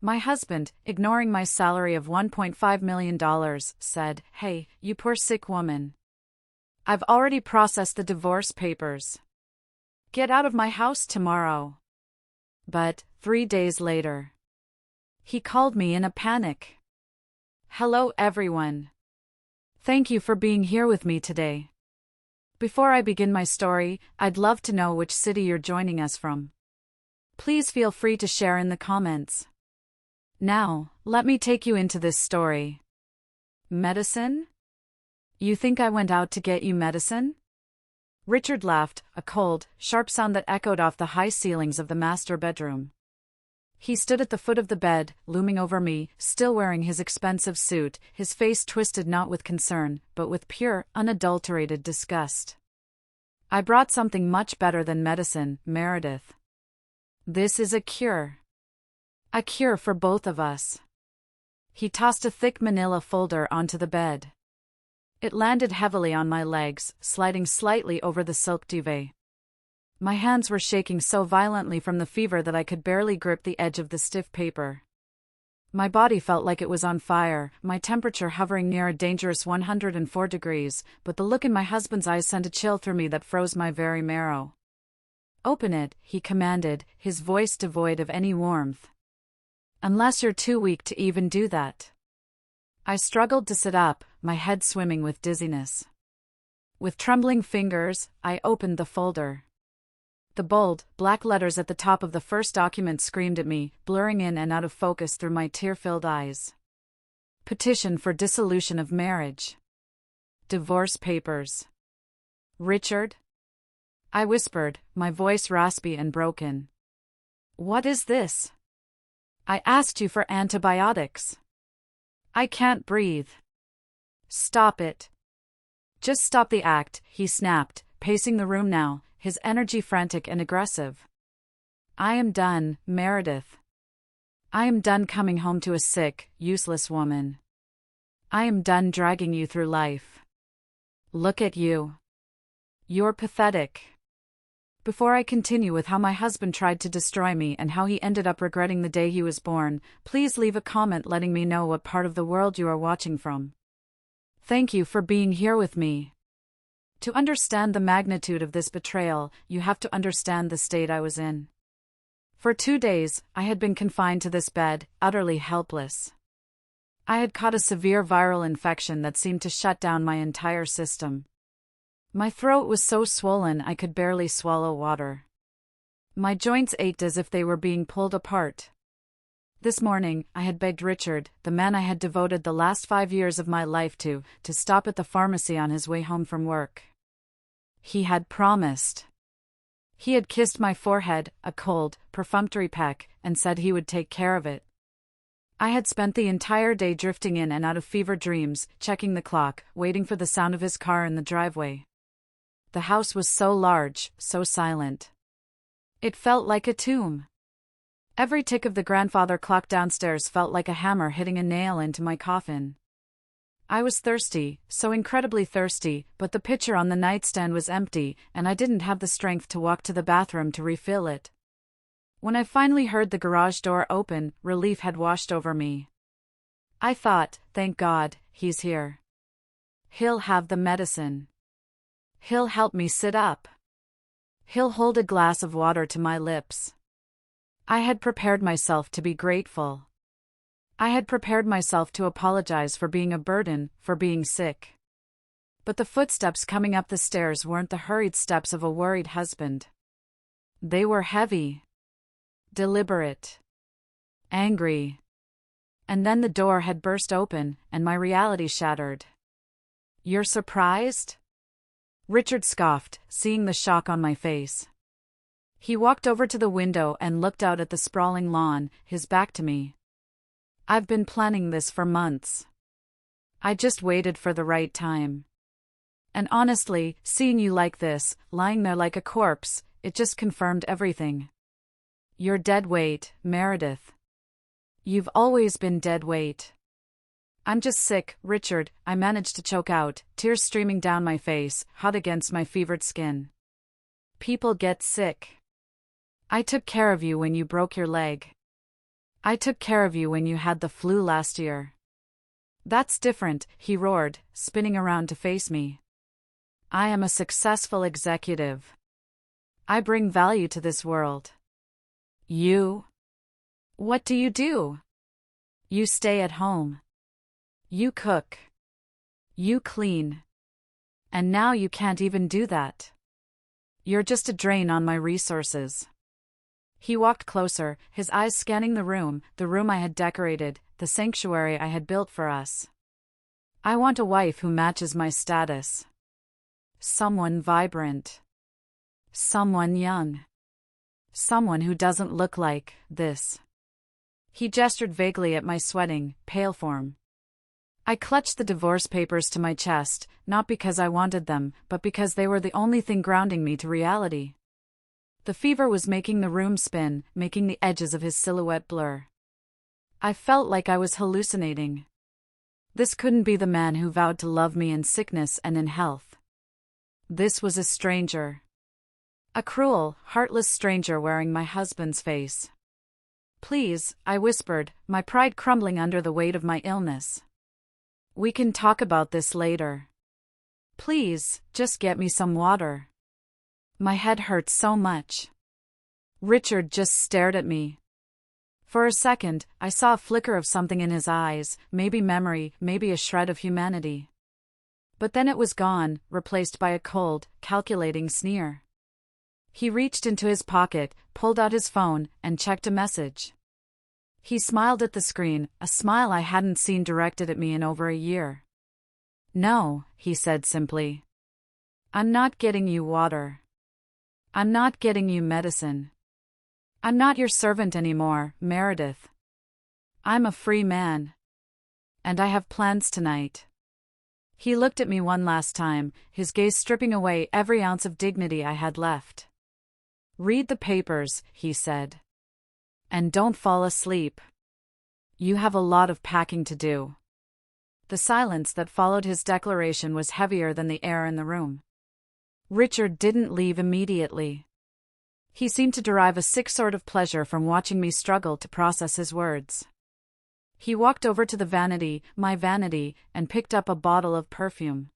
My husband, ignoring my salary of $1.5 million, said, "Hey, you poor sick woman. I've already processed the divorce papers. Get out of my house tomorrow." But 3 days later, he called me in a panic. "Hello, everyone. Thank you for being here with me today. Before I begin my story, I'd love to know which city you're joining us from. Please feel free to share in the comments. Now, let me take you into this story. Medicine? You think I went out to get you medicine?" Richard laughed, a cold, sharp sound that echoed off the high ceilings of the master bedroom. He stood at the foot of the bed, looming over me, still wearing his expensive suit, his face twisted not with concern, but with pure, unadulterated disgust. "I brought something much better than medicine, Meredith. This is a cure. A cure for both of us." He tossed a thick manila folder onto the bed. It landed heavily on my legs, sliding slightly over the silk duvet. My hands were shaking so violently from the fever that I could barely grip the edge of the stiff paper. My body felt like it was on fire, my temperature hovering near a dangerous 104 degrees, but the look in my husband's eyes sent a chill through me that froze my very marrow. "Open it," he commanded, his voice devoid of any warmth. "Unless you're too weak to even do that." I struggled to sit up, my head swimming with dizziness. With trembling fingers, I opened the folder. The bold, black letters at the top of the first document screamed at me, blurring in and out of focus through my tear-filled eyes. Petition for dissolution of marriage. Divorce papers. "Richard?" I whispered, my voice raspy and broken. "What is this? I asked you for antibiotics. I can't breathe." "Stop it. Just stop the act," he snapped, pacing the room now, his energy frantic and aggressive. "I am done, Meredith. I am done coming home to a sick, useless woman. I am done dragging you through life. Look at you. You're pathetic." Before I continue with how my husband tried to destroy me and how he ended up regretting the day he was born, please leave a comment letting me know what part of the world you are watching from. Thank you for being here with me. To understand the magnitude of this betrayal, you have to understand the state I was in. For 2 days, I had been confined to this bed, utterly helpless. I had caught a severe viral infection that seemed to shut down my entire system. My throat was so swollen I could barely swallow water. My joints ached as if they were being pulled apart. This morning, I had begged Richard, the man I had devoted the last 5 years of my life to stop at the pharmacy on his way home from work. He had promised. He had kissed my forehead, a cold, perfunctory peck, and said he would take care of it. I had spent the entire day drifting in and out of fever dreams, checking the clock, waiting for the sound of his car in the driveway. The house was so large, so silent. It felt like a tomb. Every tick of the grandfather clock downstairs felt like a hammer hitting a nail into my coffin. I was thirsty, so incredibly thirsty, but the pitcher on the nightstand was empty, and I didn't have the strength to walk to the bathroom to refill it. When I finally heard the garage door open, relief had washed over me. I thought, thank God, he's here. He'll have the medicine. He'll help me sit up. He'll hold a glass of water to my lips. I had prepared myself to be grateful. I had prepared myself to apologize for being a burden, for being sick. But the footsteps coming up the stairs weren't the hurried steps of a worried husband. They were heavy, deliberate, angry. And then the door had burst open, and my reality shattered. "You're surprised?" Richard scoffed, seeing the shock on my face. He walked over to the window and looked out at the sprawling lawn, his back to me. "I've been planning this for months. I just waited for the right time. And honestly, seeing you like this, lying there like a corpse, it just confirmed everything. You're dead weight, Meredith. You've always been dead weight." "I'm just sick, Richard," I managed to choke out, tears streaming down my face, hot against my fevered skin. "People get sick. I took care of you when you broke your leg. I took care of you when you had the flu last year. That's different, he roared, spinning around to face me. I am a successful executive. I bring value to this world. You? What do you do? You stay at home. You cook. You clean. And now you can't even do that. You're just a drain on my resources. He walked closer, his eyes scanning the room I had decorated, the sanctuary I had built for us. I want a wife who matches my status. Someone vibrant. Someone young. Someone who doesn't look like this. He gestured vaguely at my sweating, pale form. I clutched the divorce papers to my chest, not because I wanted them, but because they were the only thing grounding me to reality. The fever was making the room spin, making the edges of his silhouette blur. I felt like I was hallucinating. This couldn't be the man who vowed to love me in sickness and in health. This was a stranger. A cruel, heartless stranger wearing my husband's face. Please, I whispered, my pride crumbling under the weight of my illness. We can talk about this later. Please, just get me some water. My head hurts so much. Richard just stared at me. For a second, I saw a flicker of something in his eyes, maybe memory, maybe a shred of humanity. But then it was gone, replaced by a cold, calculating sneer. He reached into his pocket, pulled out his phone, and checked a message. He smiled at the screen, a smile I hadn't seen directed at me in over a year. No, he said simply. I'm not getting you water. I'm not getting you medicine. I'm not your servant anymore, Meredith. I'm a free man. And I have plans tonight. He looked at me one last time, his gaze stripping away every ounce of dignity I had left. Read the papers, he said. And don't fall asleep. You have a lot of packing to do. The silence that followed his declaration was heavier than the air in the room. Richard didn't leave immediately. He seemed to derive a sick sort of pleasure from watching me struggle to process his words. He walked over to the vanity, my vanity, and picked up a bottle of perfume.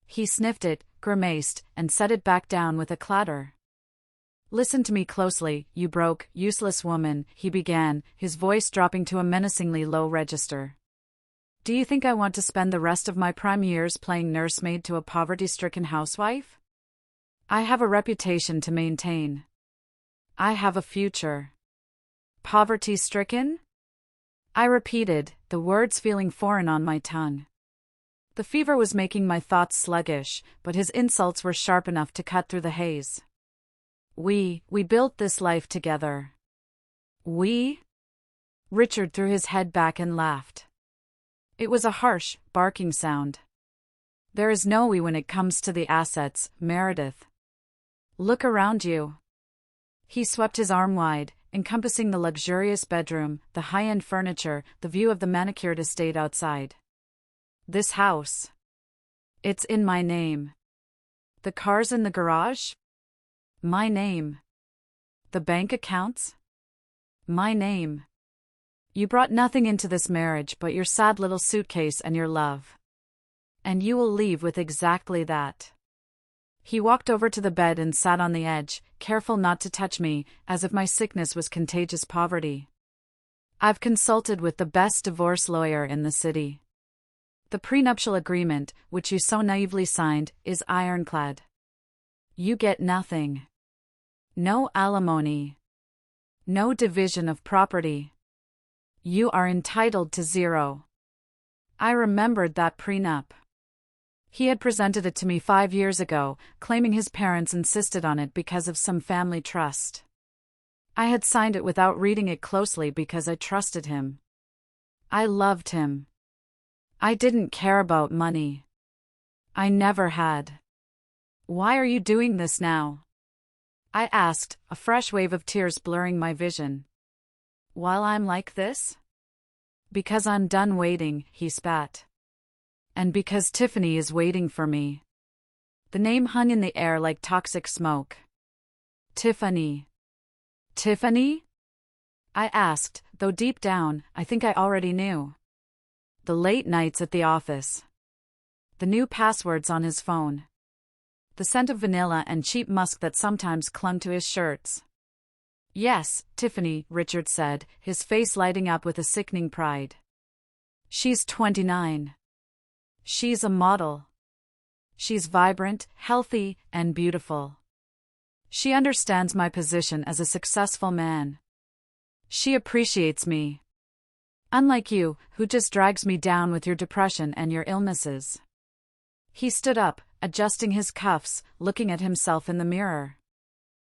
He sniffed it, grimaced, and set it back down with a clatter. Listen to me closely, you broke, useless woman, he began, his voice dropping to a menacingly low register. Do you think I want to spend the rest of my prime years playing nursemaid to a poverty-stricken housewife? I have a reputation to maintain. I have a future. Poverty-stricken? I repeated, the words feeling foreign on my tongue. The fever was making my thoughts sluggish, but his insults were sharp enough to cut through the haze. We built this life together. We? Richard threw his head back and laughed. It was a harsh, barking sound. There is no we when it comes to the assets, Meredith. Look around you. He swept his arm wide, encompassing the luxurious bedroom, the high-end furniture, the view of the manicured estate outside. This house. It's in my name. The cars in the garage? My name. The bank accounts? My name. You brought nothing into this marriage but your sad little suitcase and your love. And you will leave with exactly that. He walked over to the bed and sat on the edge, careful not to touch me, as if my sickness was contagious poverty. I've consulted with the best divorce lawyer in the city. The prenuptial agreement, which you so naively signed, is ironclad. You get nothing. No alimony. No division of property. You are entitled to zero. I remembered that prenup. He had presented it to me 5 years ago, claiming his parents insisted on it because of some family trust. I had signed it without reading it closely because I trusted him. I loved him. I didn't care about money. I never had. Why are you doing this now? I asked, a fresh wave of tears blurring my vision. While I'm like this? Because I'm done waiting, he spat. And because Tiffany is waiting for me. The name hung in the air like toxic smoke. Tiffany. Tiffany? I asked, though deep down, I think I already knew. The late nights at the office. The new passwords on his phone. The scent of vanilla and cheap musk that sometimes clung to his shirts. Yes, Tiffany, Richard said, his face lighting up with a sickening pride. She's 29. She's a model. She's vibrant, healthy, and beautiful. She understands my position as a successful man. She appreciates me. Unlike you, who just drags me down with your depression and your illnesses. He stood up, adjusting his cuffs, looking at himself in the mirror.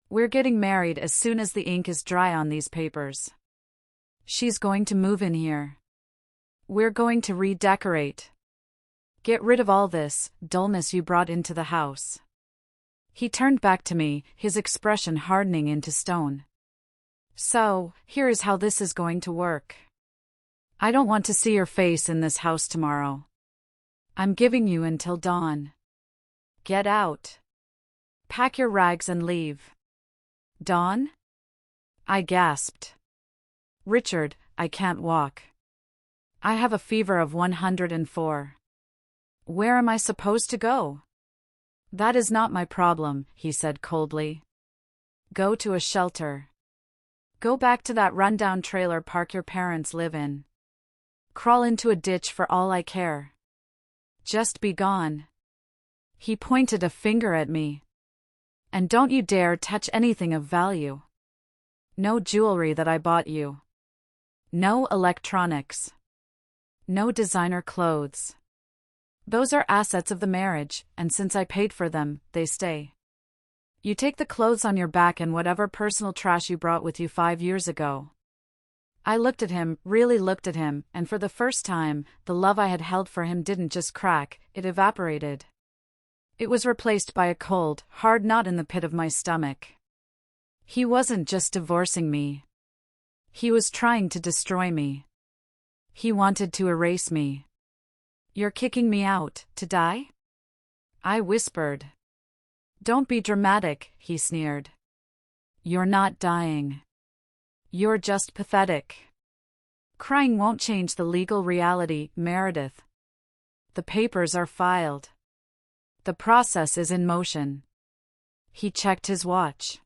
We're getting married as soon as the ink is dry on these papers. She's going to move in here. We're going to redecorate. Get rid of all this dullness you brought into the house. He turned back to me, his expression hardening into stone. So, here is how this is going to work. I don't want to see your face in this house tomorrow. I'm giving you until dawn. Get out. Pack your rags and leave. Dawn? I gasped. Richard, I can't walk. I have a fever of 104. Where am I supposed to go? That is not my problem, he said coldly. Go to a shelter. Go back to that rundown trailer park your parents live in. Crawl into a ditch for all I care. Just be gone. He pointed a finger at me. And don't you dare touch anything of value. No jewelry that I bought you. No electronics. No designer clothes. Those are assets of the marriage, and since I paid for them, they stay. You take the clothes on your back and whatever personal trash you brought with you 5 years ago. I looked at him, really looked at him, and for the first time, the love I had held for him didn't just crack, it evaporated. It was replaced by a cold, hard knot in the pit of my stomach. He wasn't just divorcing me. He was trying to destroy me. He wanted to erase me. You're kicking me out, to die? I whispered. Don't be dramatic, he sneered. You're not dying. You're just pathetic. Crying won't change the legal reality, Meredith. The papers are filed. The process is in motion. He checked his watch.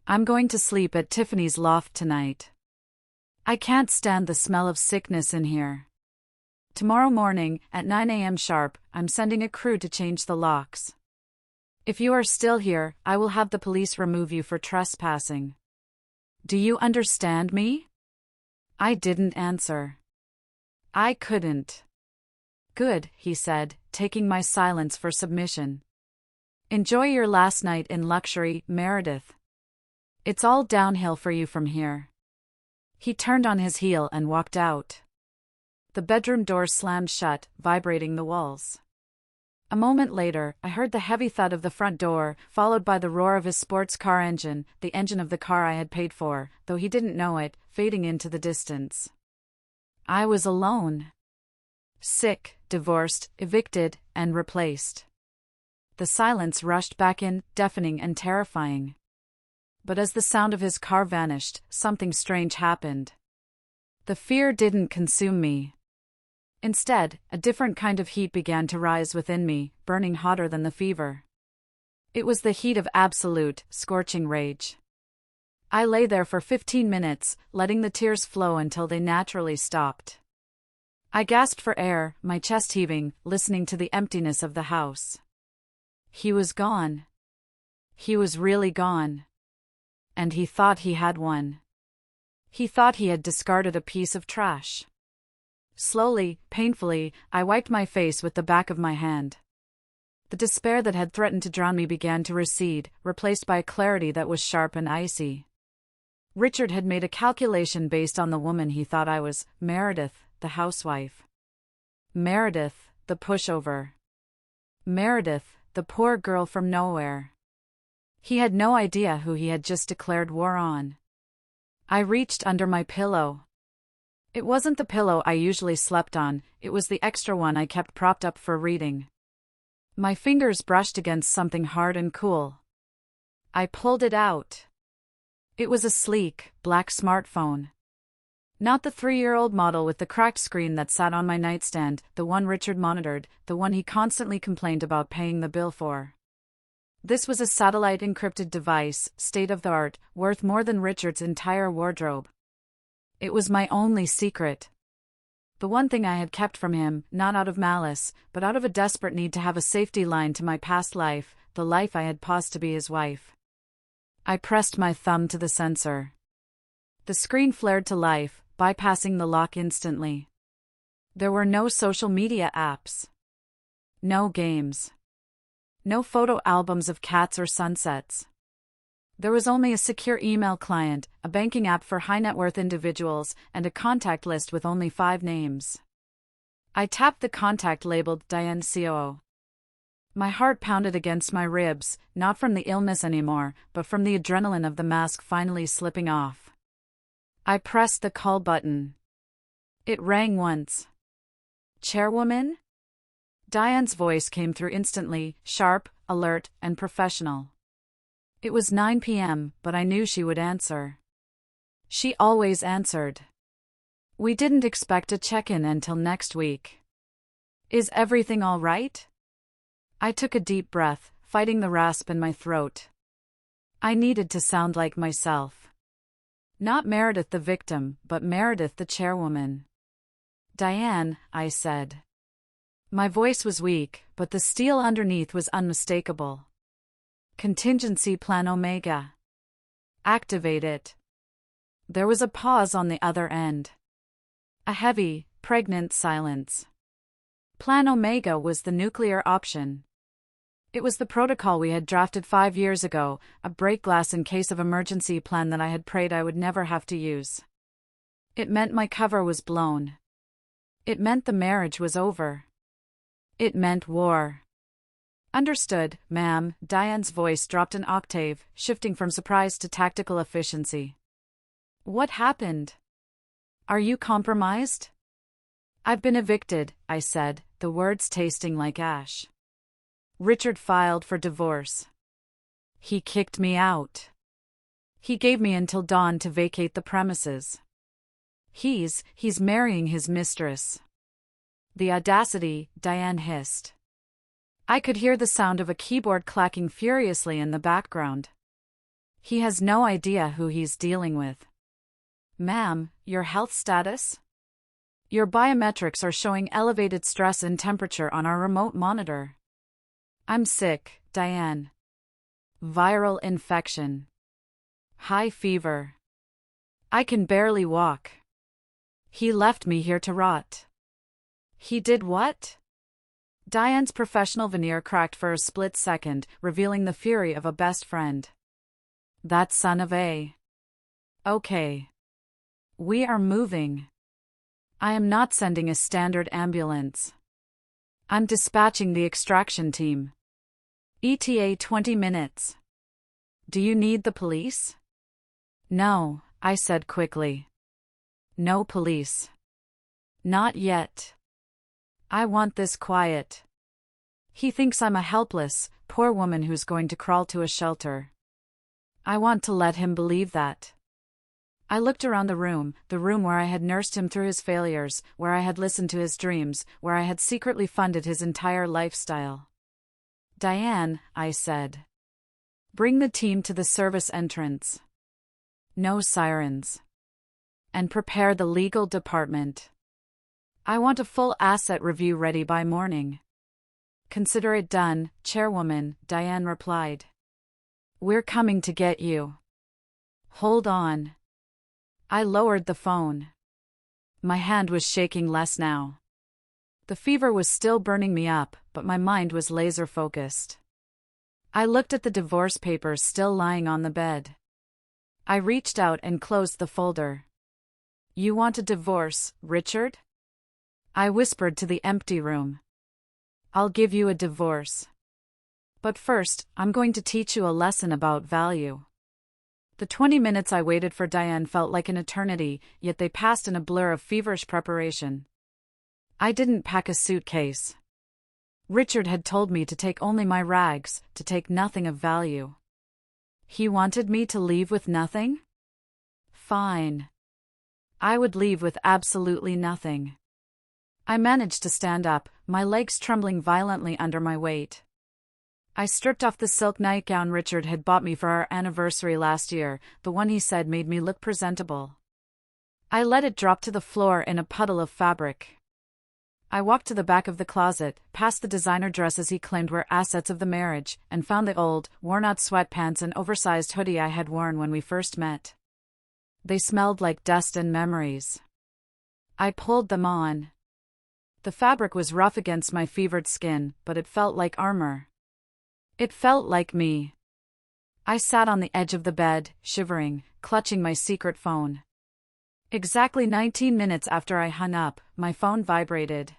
I'm going to sleep at Tiffany's loft tonight. I can't stand the smell of sickness in here. Tomorrow morning, at 9 a.m. sharp, I'm sending a crew to change the locks. If you are still here, I will have the police remove you for trespassing. Do you understand me? I didn't answer. I couldn't. Good, he said, taking my silence for submission. Enjoy your last night in luxury, Meredith. It's all downhill for you from here. He turned on his heel and walked out. The bedroom door slammed shut, vibrating the walls. A moment later, I heard the heavy thud of the front door, followed by the roar of his sports car engine, the engine of the car I had paid for, though he didn't know it, fading into the distance. I was alone. Sick, divorced, evicted, and replaced. The silence rushed back in, deafening and terrifying. But as the sound of his car vanished, something strange happened. The fear didn't consume me. Instead, a different kind of heat began to rise within me, burning hotter than the fever. It was the heat of absolute, scorching rage. I lay there for 15 minutes, letting the tears flow until they naturally stopped. I gasped for air, my chest heaving, listening to the emptiness of the house. He was gone. He was really gone. And he thought he had won. He thought he had discarded a piece of trash. Slowly, painfully, I wiped my face with the back of my hand. The despair that had threatened to drown me began to recede, replaced by a clarity that was sharp and icy. Richard had made a calculation based on the woman he thought I was, Meredith, the housewife. Meredith, the pushover. Meredith, the poor girl from nowhere. He had no idea who he had just declared war on. I reached under my pillow. It wasn't the pillow I usually slept on, it was the extra one I kept propped up for reading. My fingers brushed against something hard and cool. I pulled it out. It was a sleek, black smartphone. Not the 3-year-old model with the cracked screen that sat on my nightstand, the one Richard monitored, the one he constantly complained about paying the bill for. This was a satellite-encrypted device, state-of-the-art, worth more than Richard's entire wardrobe. It was my only secret. The one thing I had kept from him, not out of malice, but out of a desperate need to have a safety line to my past life, the life I had paused to be his wife. I pressed my thumb to the sensor. The screen flared to life, bypassing the lock instantly. There were no social media apps. No games. No photo albums of cats or sunsets. There was only a secure email client, a banking app for high-net-worth individuals, and a contact list with only 5 names. I tapped the contact labeled Diane COO. My heart pounded against my ribs, not from the illness anymore, but from the adrenaline of the mask finally slipping off. I pressed the call button. It rang once. Chairwoman? Diane's voice came through instantly, sharp, alert, and professional. It was 9 p.m., but I knew she would answer. She always answered. We didn't expect a check-in until next week. Is everything all right? I took a deep breath, fighting the rasp in my throat. I needed to sound like myself. Not Meredith the victim, but Meredith the chairwoman. Diane, I said. My voice was weak, but the steel underneath was unmistakable. Contingency Plan Omega. Activate it. There was a pause on the other end. A heavy, pregnant silence. Plan Omega was the nuclear option. It was the protocol we had drafted 5 years ago, a break glass in case of emergency plan that I had prayed I would never have to use. It meant my cover was blown. It meant the marriage was over. It meant war. Understood, ma'am. Diane's voice dropped an octave, shifting from surprise to tactical efficiency. What happened? Are you compromised? I've been evicted, I said, the words tasting like ash. Richard filed for divorce. He kicked me out. He gave me until dawn to vacate the premises. He's marrying his mistress. The audacity, Diane hissed. I could hear the sound of a keyboard clacking furiously in the background. He has no idea who he's dealing with. Ma'am, your health status? Your biometrics are showing elevated stress and temperature on our remote monitor. I'm sick, Diane. Viral infection. High fever. I can barely walk. He left me here to rot. He did what? Diane's professional veneer cracked for a split second, revealing the fury of a best friend. That son of a. Okay. We are moving. I am not sending a standard ambulance. I'm dispatching the extraction team. ETA 20 minutes. Do you need the police? No, I said quickly. No police. Not yet. I want this quiet. He thinks I'm a helpless, poor woman who's going to crawl to a shelter. I want to let him believe that. I looked around the room where I had nursed him through his failures, where I had listened to his dreams, where I had secretly funded his entire lifestyle. Diane, I said. Bring the team to the service entrance. No sirens. And prepare the legal department. I want a full asset review ready by morning. Consider it done, Chairwoman, Diane replied. We're coming to get you. Hold on. I lowered the phone. My hand was shaking less now. The fever was still burning me up, but my mind was laser-focused. I looked at the divorce papers still lying on the bed. I reached out and closed the folder. You want a divorce, Richard? I whispered to the empty room. I'll give you a divorce. But first, I'm going to teach you a lesson about value. The 20 minutes I waited for Diane felt like an eternity, yet they passed in a blur of feverish preparation. I didn't pack a suitcase. Richard had told me to take only my rags, to take nothing of value. He wanted me to leave with nothing? Fine. I would leave with absolutely nothing. I managed to stand up, my legs trembling violently under my weight. I stripped off the silk nightgown Richard had bought me for our anniversary last year, the one he said made me look presentable. I let it drop to the floor in a puddle of fabric. I walked to the back of the closet, past the designer dresses he claimed were assets of the marriage, and found the old, worn-out sweatpants and oversized hoodie I had worn when we first met. They smelled like dust and memories. I pulled them on. The fabric was rough against my fevered skin, but it felt like armor. It felt like me. I sat on the edge of the bed, shivering, clutching my secret phone. Exactly 19 minutes after I hung up, my phone vibrated.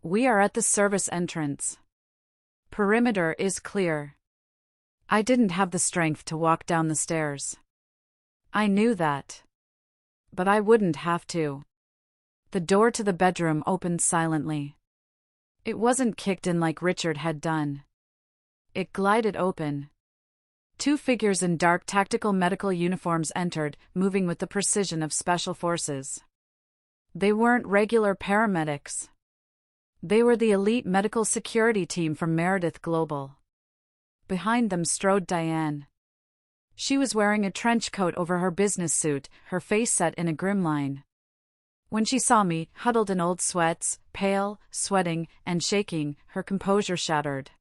We are at the service entrance. Perimeter is clear. I didn't have the strength to walk down the stairs. I knew that. But I wouldn't have to. The door to the bedroom opened silently. It wasn't kicked in like Richard had done. It glided open. Two figures in dark tactical medical uniforms entered, moving with the precision of special forces. They weren't regular paramedics. They were the elite medical security team from Meredith Global. Behind them strode Diane. She was wearing a trench coat over her business suit, her face set in a grim line. When she saw me, huddled in old sweats, pale, sweating, and shaking, her composure shattered.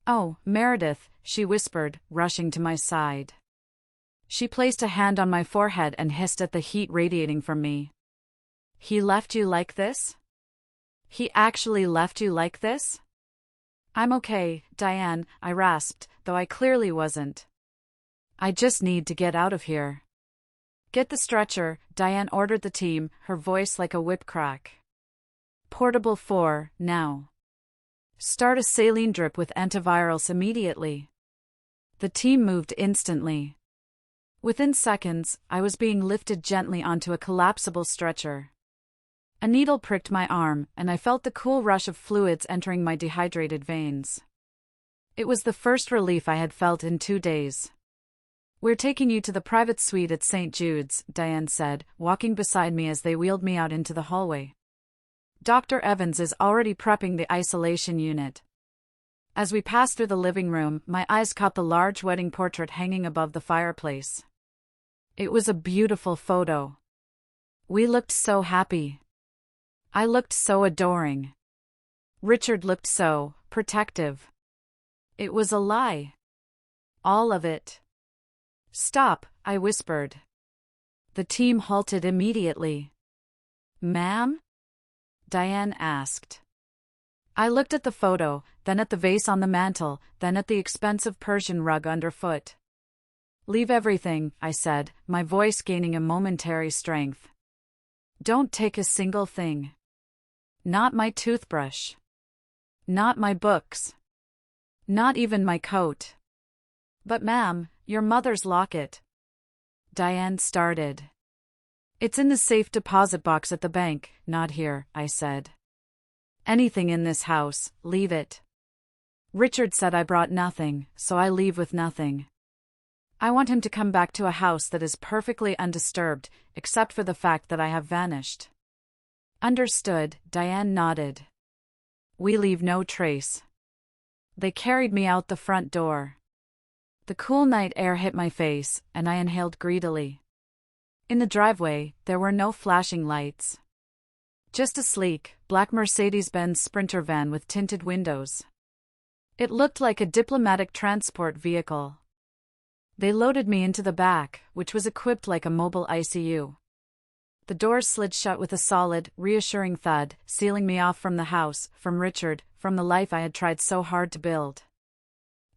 "Oh, Meredith," she whispered, rushing to my side. She placed a hand on my forehead and hissed at the heat radiating from me. "He left you like this? He actually left you like this?" "I'm okay, Diane," I rasped, though I clearly wasn't. "I just need to get out of here." "Get the stretcher," Diane ordered the team, her voice like a whip crack. "Portable 4, now. Start a saline drip with antivirals immediately." The team moved instantly. Within seconds, I was being lifted gently onto a collapsible stretcher. A needle pricked my arm, and I felt the cool rush of fluids entering my dehydrated veins. It was the first relief I had felt in 2 days. "We're taking you to the private suite at St. Jude's," Diane said, walking beside me as they wheeled me out into the hallway. "Dr. Evans is already prepping the isolation unit." As we passed through the living room, my eyes caught the large wedding portrait hanging above the fireplace. It was a beautiful photo. We looked so happy. I looked so adoring. Richard looked so protective. It was a lie. All of it. "Stop," I whispered. The team halted immediately. "Ma'am?" Diane asked. I looked at the photo, then at the vase on the mantel, then at the expensive Persian rug underfoot. "Leave everything," I said, my voice gaining a momentary strength. "Don't take a single thing. Not my toothbrush. Not my books. Not even my coat." "But ma'am, your mother's locket." Diane started. "It's in the safe deposit box at the bank, not here," I said. "Anything in this house, leave it. Richard said I brought nothing, so I leave with nothing. I want him to come back to a house that is perfectly undisturbed, except for the fact that I have vanished." "Understood," Diane nodded. "We leave no trace." They carried me out the front door. The cool night air hit my face, and I inhaled greedily. In the driveway, there were no flashing lights. Just a sleek, black Mercedes-Benz Sprinter van with tinted windows. It looked like a diplomatic transport vehicle. They loaded me into the back, which was equipped like a mobile ICU. The doors slid shut with a solid, reassuring thud, sealing me off from the house, from Richard, from the life I had tried so hard to build.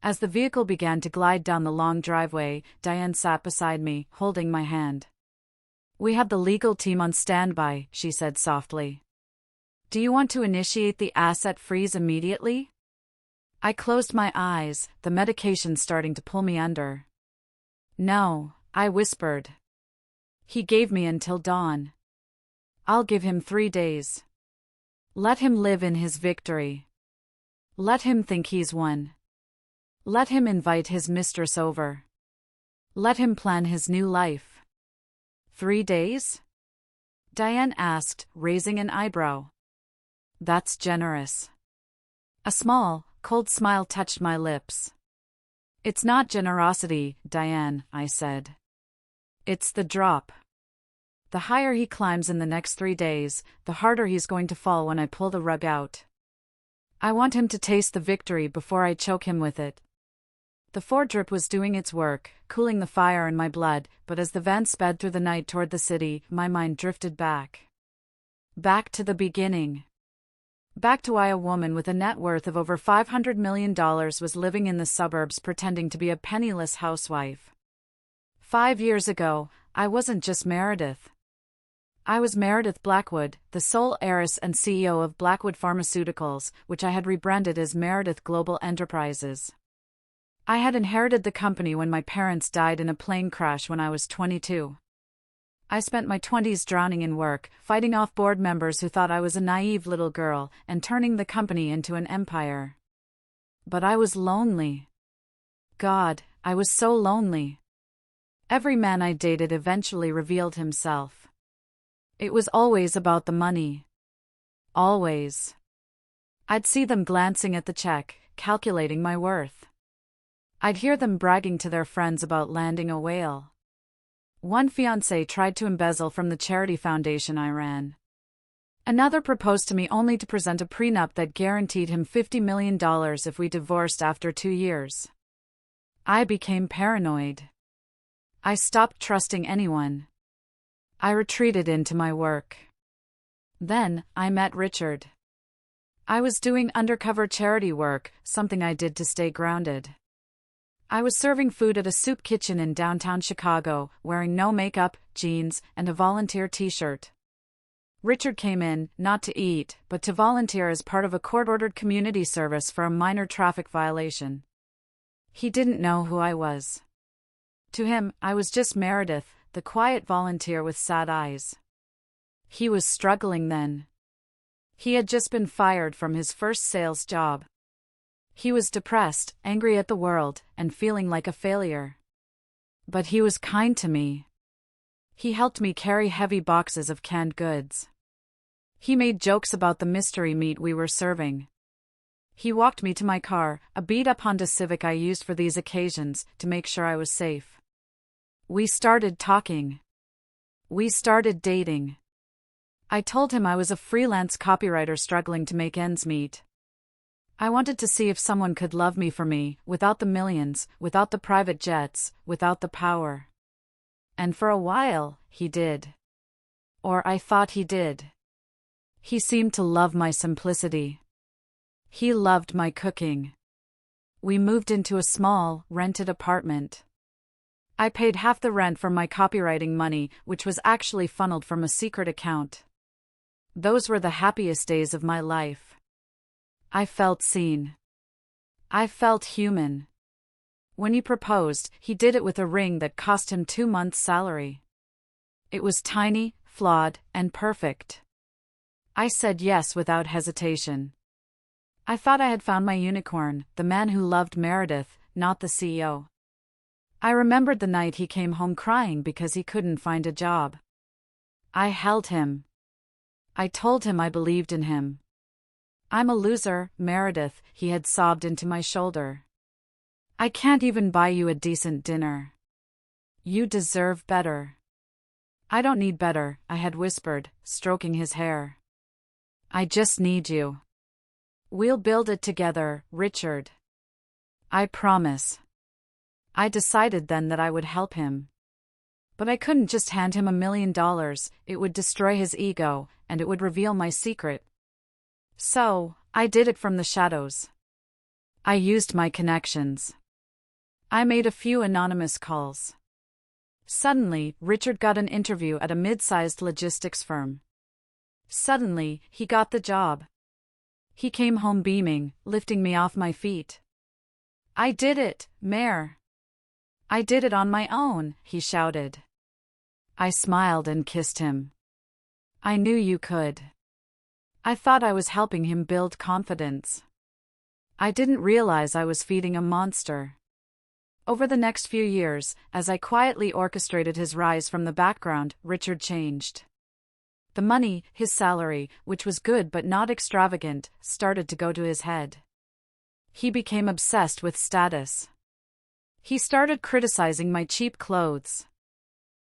As the vehicle began to glide down the long driveway, Diane sat beside me, holding my hand. "We have the legal team on standby," she said softly. "Do you want to initiate the asset freeze immediately?" I closed my eyes, the medication starting to pull me under. "No," I whispered. "He gave me until dawn. I'll give him 3 days. Let him live in his victory. Let him think he's won. Let him invite his mistress over. Let him plan his new life. 3 days? Diane asked, raising an eyebrow. That's generous. A small, cold smile touched my lips. It's not generosity, Diane, I said. It's the drop. The higher he climbs in the next 3 days, the harder he's going to fall when I pull the rug out. I want him to taste the victory before I choke him with it. The Ford drip was doing its work, cooling the fire in my blood, but as the van sped through the night toward the city, my mind drifted back. Back to the beginning. Back to why a woman with a net worth of over $500 million was living in the suburbs pretending to be a penniless housewife. 5 years ago, I wasn't just Meredith. I was Meredith Blackwood, the sole heiress and CEO of Blackwood Pharmaceuticals, which I had rebranded as Meredith Global Enterprises. I had inherited the company when my parents died in a plane crash when I was 22. I spent my 20s drowning in work, fighting off board members who thought I was a naive little girl, and turning the company into an empire. But I was lonely. God, I was so lonely. Every man I dated eventually revealed himself. It was always about the money. Always. I'd see them glancing at the check, calculating my worth. I'd hear them bragging to their friends about landing a whale. One fiancé tried to embezzle from the charity foundation I ran. Another proposed to me only to present a prenup that guaranteed him $50 million if we divorced after 2 years. I became paranoid. I stopped trusting anyone. I retreated into my work. Then, I met Richard. I was doing undercover charity work, something I did to stay grounded. I was serving food at a soup kitchen in downtown Chicago, wearing no makeup, jeans, and a volunteer t-shirt. Richard came in, not to eat, but to volunteer as part of a court-ordered community service for a minor traffic violation. He didn't know who I was. To him, I was just Meredith, the quiet volunteer with sad eyes. He was struggling then. He had just been fired from his first sales job. He was depressed, angry at the world, and feeling like a failure. But he was kind to me. He helped me carry heavy boxes of canned goods. He made jokes about the mystery meat we were serving. He walked me to my car, a beat-up Honda Civic I used for these occasions, to make sure I was safe. We started talking. We started dating. I told him I was a freelance copywriter struggling to make ends meet. I wanted to see if someone could love me for me, without the millions, without the private jets, without the power. And for a while, he did. Or I thought he did. He seemed to love my simplicity. He loved my cooking. We moved into a small, rented apartment. I paid half the rent from my copywriting money, which was actually funneled from a secret account. Those were the happiest days of my life. I felt seen. I felt human. When he proposed, he did it with a ring that cost him 2 months' salary. It was tiny, flawed, and perfect. I said yes without hesitation. I thought I had found my unicorn, the man who loved Meredith, not the CEO. I remembered the night he came home crying because he couldn't find a job. I held him. I told him I believed in him. I'm a loser, Meredith, he had sobbed into my shoulder. I can't even buy you a decent dinner. You deserve better. I don't need better, I had whispered, stroking his hair. I just need you. We'll build it together, Richard. I promise. I decided then that I would help him. But I couldn't just hand him $1 million, it would destroy his ego, and it would reveal my secret. So, I did it from the shadows. I used my connections. I made a few anonymous calls. Suddenly, Richard got an interview at a mid-sized logistics firm. Suddenly, he got the job. He came home beaming, lifting me off my feet. I did it, Mare. I did it on my own, he shouted. I smiled and kissed him. I knew you could. I thought I was helping him build confidence. I didn't realize I was feeding a monster. Over the next few years, as I quietly orchestrated his rise from the background, Richard changed. The money, his salary, which was good but not extravagant, started to go to his head. He became obsessed with status. He started criticizing my cheap clothes.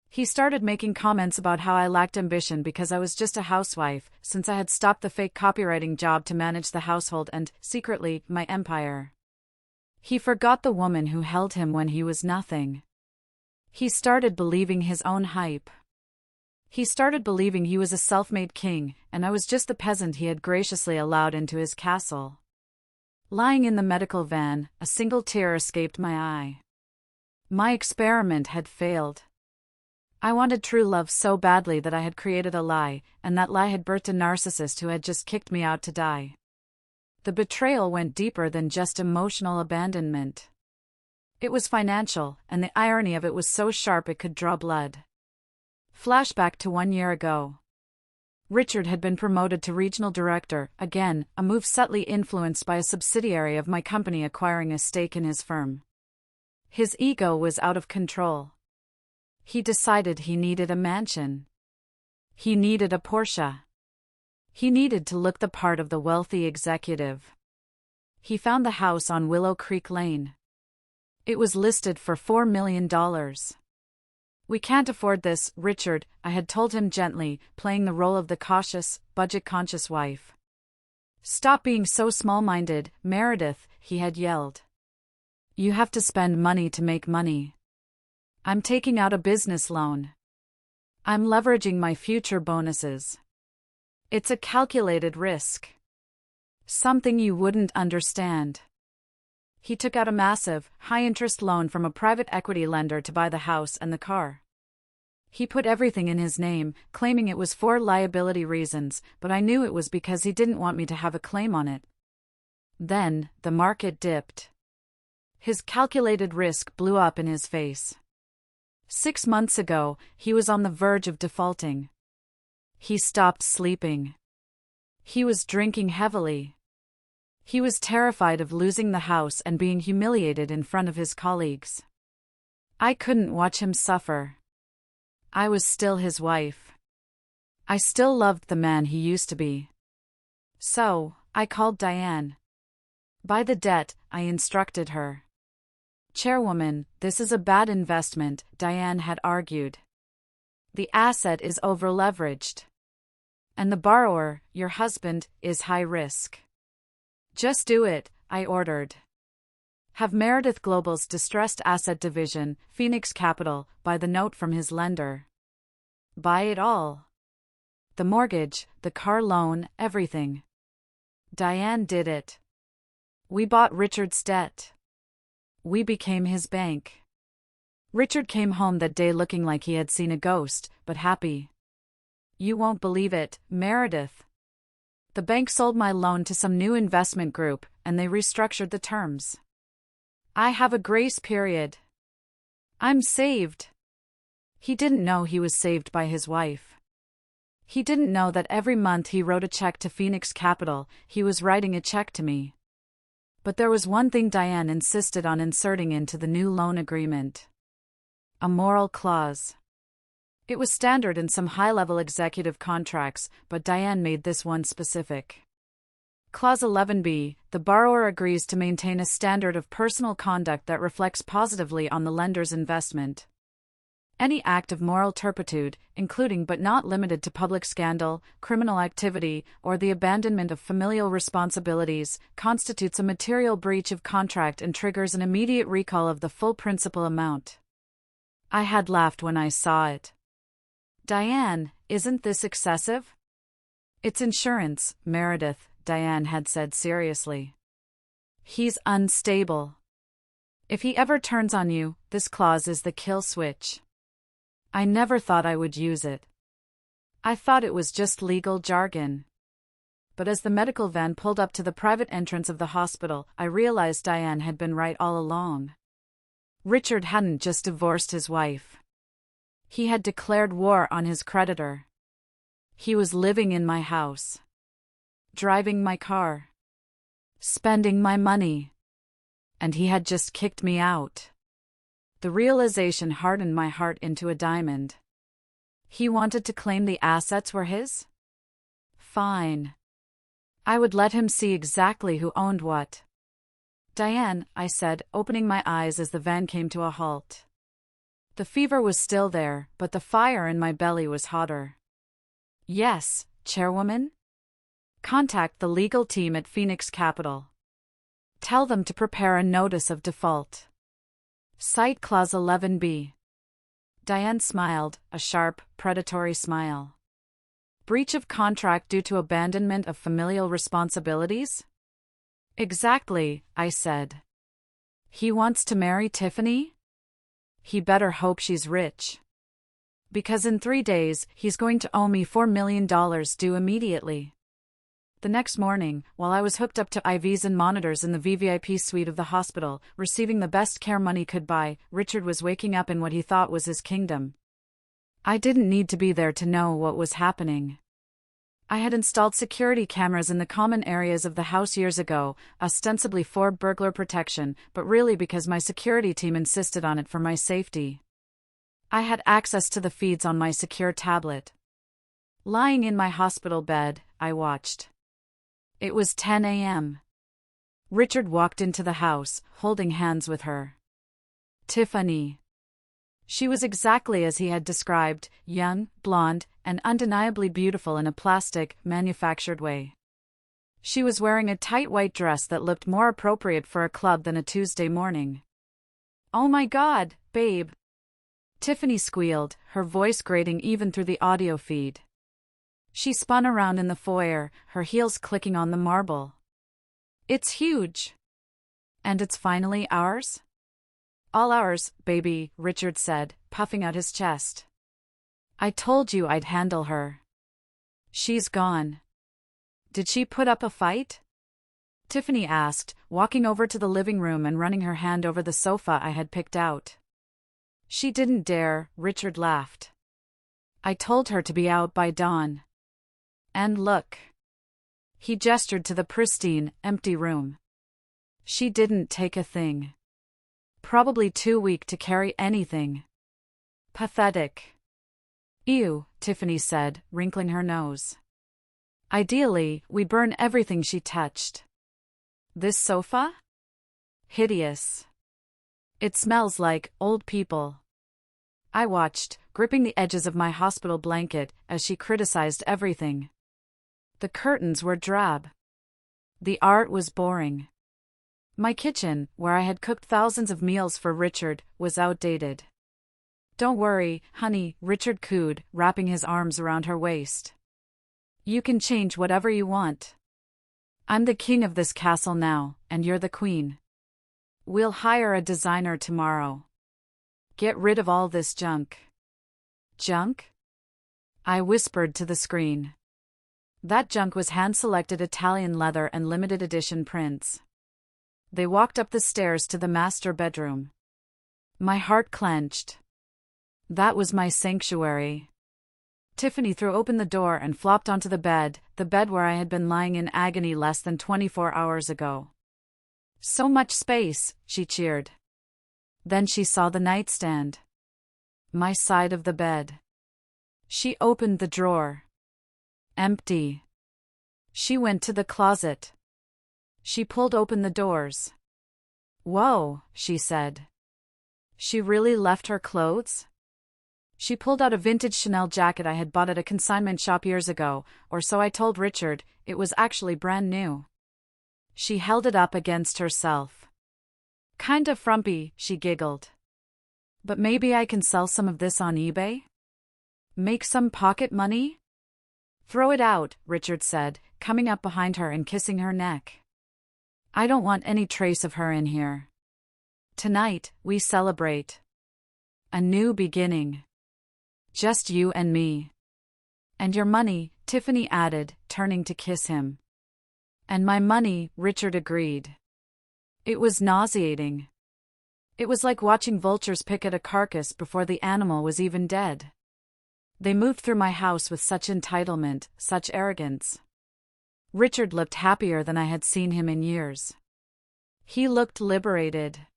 He started making comments about how I lacked ambition because I was just a housewife, since I had stopped the fake copywriting job to manage the household and, secretly, my empire. He forgot the woman who held him when he was nothing. He started believing his own hype. He started believing he was a self-made king, and I was just the peasant he had graciously allowed into his castle. Lying in the medical van, a single tear escaped my eye. My experiment had failed. I wanted true love so badly that I had created a lie, and that lie had birthed a narcissist who had just kicked me out to die. The betrayal went deeper than just emotional abandonment. It was financial, and the irony of it was so sharp it could draw blood. Flashback to 1 year ago. Richard had been promoted to regional director, again, a move subtly influenced by a subsidiary of my company acquiring a stake in his firm. His ego was out of control. He decided he needed a mansion. He needed a Porsche. He needed to look the part of the wealthy executive. He found the house on Willow Creek Lane. It was listed for $4 million. "We can't afford this, Richard," I had told him gently, playing the role of the cautious, budget-conscious wife. "Stop being so small-minded, Meredith," he had yelled. "You have to spend money to make money. I'm taking out a business loan. I'm leveraging my future bonuses. It's a calculated risk. Something you wouldn't understand." He took out a massive, high-interest loan from a private equity lender to buy the house and the car. He put everything in his name, claiming it was for liability reasons, but I knew it was because he didn't want me to have a claim on it. Then, the market dipped. His calculated risk blew up in his face. 6 months ago, he was on the verge of defaulting. He stopped sleeping. He was drinking heavily. He was terrified of losing the house and being humiliated in front of his colleagues. I couldn't watch him suffer. I was still his wife. I still loved the man he used to be. So, I called Diane. "Buy the debt," I instructed her. "Chairwoman, this is a bad investment," Diane had argued. "The asset is over-leveraged. And the borrower, your husband, is high risk. Just do it," I ordered. "Have Meredith Global's distressed asset division, Phoenix Capital, buy the note from his lender. Buy it all. The mortgage, the car loan, everything." Diane did it. We bought Richard's debt. We became his bank. Richard came home that day looking like he had seen a ghost, but happy. "You won't believe it, Meredith. The bank sold my loan to some new investment group, and they restructured the terms. I have a grace period. I'm saved." He didn't know he was saved by his wife. He didn't know that every month he wrote a check to Phoenix Capital, he was writing a check to me. But there was one thing Diane insisted on inserting into the new loan agreement. A moral clause. It was standard in some high-level executive contracts, but Diane made this one specific. Clause 11B, the borrower agrees to maintain a standard of personal conduct that reflects positively on the lender's investment. Any act of moral turpitude, including but not limited to public scandal, criminal activity, or the abandonment of familial responsibilities, constitutes a material breach of contract and triggers an immediate recall of the full principal amount. I had laughed when I saw it. "Diane, isn't this excessive?" "It's insurance, Meredith," Diane had said seriously. "He's unstable. If he ever turns on you, this clause is the kill switch." I never thought I would use it. I thought it was just legal jargon. But as the medical van pulled up to the private entrance of the hospital, I realized Diane had been right all along. Richard hadn't just divorced his wife. He had declared war on his creditor. He was living in my house. Driving my car. Spending my money. And he had just kicked me out. The realization hardened my heart into a diamond. He wanted to claim the assets were his? Fine. I would let him see exactly who owned what. Diane, I said, opening my eyes as the van came to a halt. The fever was still there, but the fire in my belly was hotter. Yes, Chairwoman? Contact the legal team at Phoenix Capital. Tell them to prepare a notice of default. Cite Clause 11B. Diane smiled, a sharp, predatory smile. Breach of contract due to abandonment of familial responsibilities? Exactly, I said. He wants to marry Tiffany? He better hope she's rich. Because in 3 days, he's going to owe me $4 million due immediately. The next morning, while I was hooked up to IVs and monitors in the VVIP suite of the hospital, receiving the best care money could buy, Richard was waking up in what he thought was his kingdom. I didn't need to be there to know what was happening. I had installed security cameras in the common areas of the house years ago, ostensibly for burglar protection, but really because my security team insisted on it for my safety. I had access to the feeds on my secure tablet. Lying in my hospital bed, I watched. It was 10 a.m. Richard walked into the house, holding hands with her. Tiffany. She was exactly as he had described, young, blonde, and undeniably beautiful in a plastic, manufactured way. She was wearing a tight white dress that looked more appropriate for a club than a Tuesday morning. "Oh my God, babe!" Tiffany squealed, her voice grating even through the audio feed. She spun around in the foyer, her heels clicking on the marble. "It's huge. And it's finally ours?" "All ours, baby," Richard said, puffing out his chest. "I told you I'd handle her." "She's gone." "Did she put up a fight?" Tiffany asked, walking over to the living room and running her hand over the sofa I had picked out. "She didn't dare," Richard laughed. "I told her to be out by dawn. And look." He gestured to the pristine, empty room. "She didn't take a thing. Probably too weak to carry anything. Pathetic." "Ew," Tiffany said, wrinkling her nose. "Ideally, we burn everything she touched." "This sofa? Hideous. It smells like old people." I watched, gripping the edges of my hospital blanket, as she criticized everything. The curtains were drab. The art was boring. My kitchen, where I had cooked thousands of meals for Richard, was outdated. "Don't worry, honey," Richard cooed, wrapping his arms around her waist. "You can change whatever you want. I'm the king of this castle now, and you're the queen. We'll hire a designer tomorrow. Get rid of all this junk." "Junk?" I whispered to the screen. That junk was hand-selected Italian leather and limited edition prints. They walked up the stairs to the master bedroom. My heart clenched. That was my sanctuary. Tiffany threw open the door and flopped onto the bed where I had been lying in agony less than 24 hours ago. "So much space," she cheered. Then she saw the nightstand. My side of the bed. She opened the drawer. Empty. She went to the closet. She pulled open the doors. "Whoa," she said. She really left her clothes? She pulled out a vintage Chanel jacket I had bought at a consignment shop years ago, or so I told Richard. It was actually brand new. She held it up against herself. "Kinda frumpy," she giggled. "But maybe I can sell some of this on eBay? Make some pocket money?" "Throw it out," Richard said, coming up behind her and kissing her neck. "I don't want any trace of her in here. Tonight, we celebrate. A new beginning. Just you and me. And your money," Tiffany added, turning to kiss him. "And my money," Richard agreed. It was nauseating. It was like watching vultures pick at a carcass before the animal was even dead. They moved through my house with such entitlement, such arrogance. Richard looked happier than I had seen him in years. He looked liberated.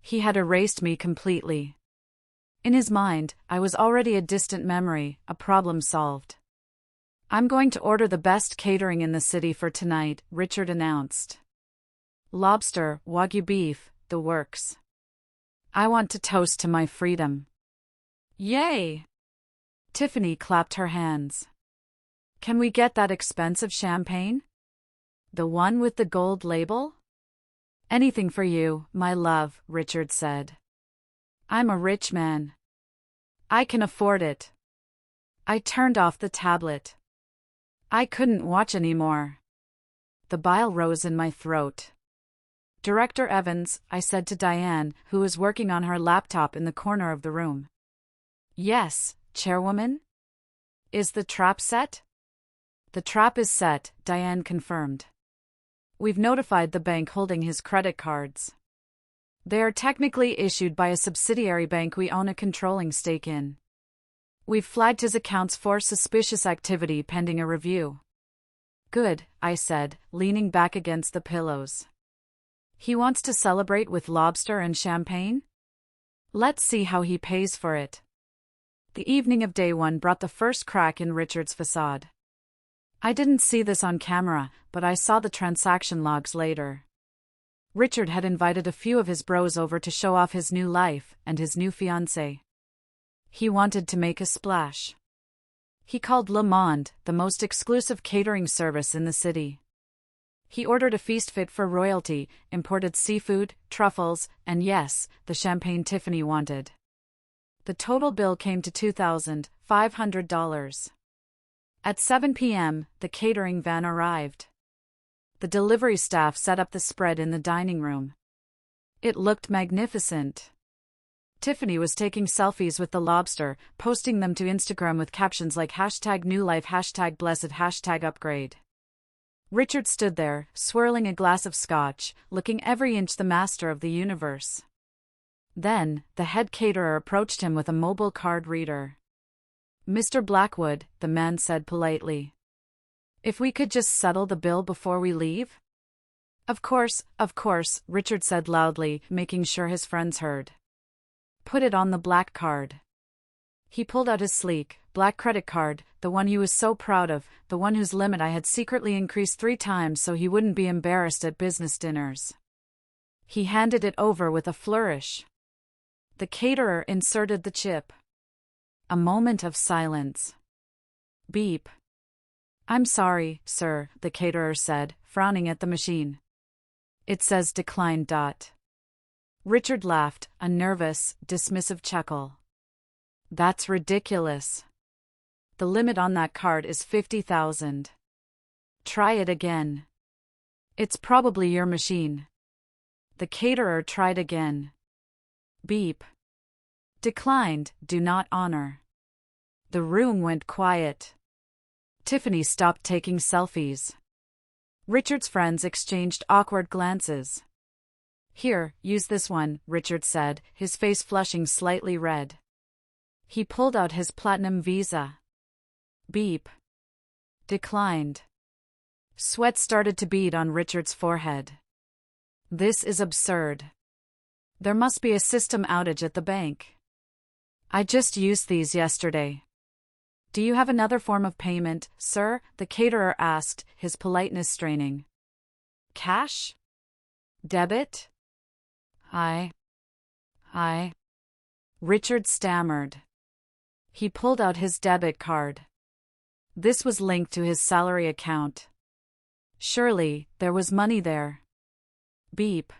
He had erased me completely. In his mind, I was already a distant memory, a problem solved. I'm going to order the best catering in the city for tonight, Richard announced. Lobster, Wagyu beef, the works. I want to toast to my freedom. Yay! Tiffany clapped her hands. Can we get that expensive champagne? The one with the gold label? Anything for you, my love, Richard said. I'm a rich man. I can afford it. I turned off the tablet. I couldn't watch anymore. The bile rose in my throat. Director Evans, I said to Diane, who was working on her laptop in the corner of the room. Yes, Chairwoman? Is the trap set? The trap is set, Diane confirmed. We've notified the bank holding his credit cards. They are technically issued by a subsidiary bank we own a controlling stake in. We've flagged his accounts for suspicious activity pending a review. Good, I said, leaning back against the pillows. He wants to celebrate with lobster and champagne? Let's see how he pays for it. The evening of day one brought the first crack in Richard's facade. I didn't see this on camera, but I saw the transaction logs later. Richard had invited a few of his bros over to show off his new life and his new fiancée. He wanted to make a splash. He called Le Monde, the most exclusive catering service in the city. He ordered a feast fit for royalty, imported seafood, truffles, and yes, the champagne Tiffany wanted. The total bill came to $2,500. At 7 p.m., the catering van arrived. The delivery staff set up the spread in the dining room. It looked magnificent. Tiffany was taking selfies with the lobster, posting them to Instagram with captions like #newlife, #blessed, #upgrade. Richard stood there, swirling a glass of scotch, looking every inch the master of the universe. Then, the head caterer approached him with a mobile card reader. Mr. Blackwood, the man said politely. If we could just settle the bill before we leave? Of course, Richard said loudly, making sure his friends heard. Put it on the black card. He pulled out his sleek, black credit card, the one he was so proud of, the one whose limit I had secretly increased 3 times so he wouldn't be embarrassed at business dinners. He handed it over with a flourish. The caterer inserted the chip. A moment of silence. Beep. I'm sorry, sir, the caterer said, frowning at the machine. It says declined. Richard laughed, a nervous, dismissive chuckle. That's ridiculous. The limit on that card is 50,000. Try it again. It's probably your machine. The caterer tried again. Beep. Declined, do not honor. The room went quiet. Tiffany stopped taking selfies. Richard's friends exchanged awkward glances. Here, use this one, Richard said, his face flushing slightly red. He pulled out his platinum visa. Beep. Declined. Sweat started to bead on Richard's forehead. This is absurd. There must be a system outage at the bank. I just used these yesterday. Do you have another form of payment, sir? The caterer asked, his politeness straining. Cash? Debit? I. Richard stammered. He pulled out his debit card. This was linked to his salary account. Surely, there was money there. Beep.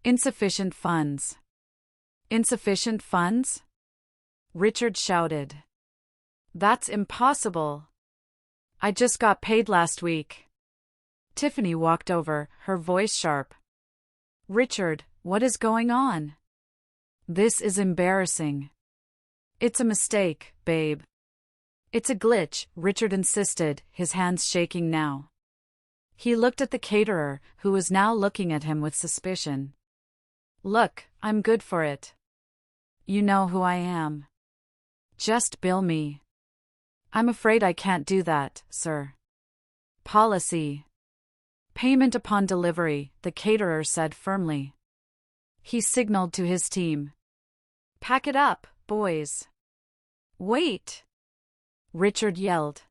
Insufficient funds. Insufficient funds? Richard shouted. That's impossible. I just got paid last week. Tiffany walked over, her voice sharp. Richard, what is going on? This is embarrassing. It's a mistake, babe. It's a glitch, Richard insisted, his hands shaking now. He looked at the caterer, who was now looking at him with suspicion. Look, I'm good for it. You know who I am. Just bill me. I'm afraid I can't do that, sir. Policy. Payment upon delivery, the caterer said firmly. He signaled to his team. Pack it up, boys. Wait! Richard yelled.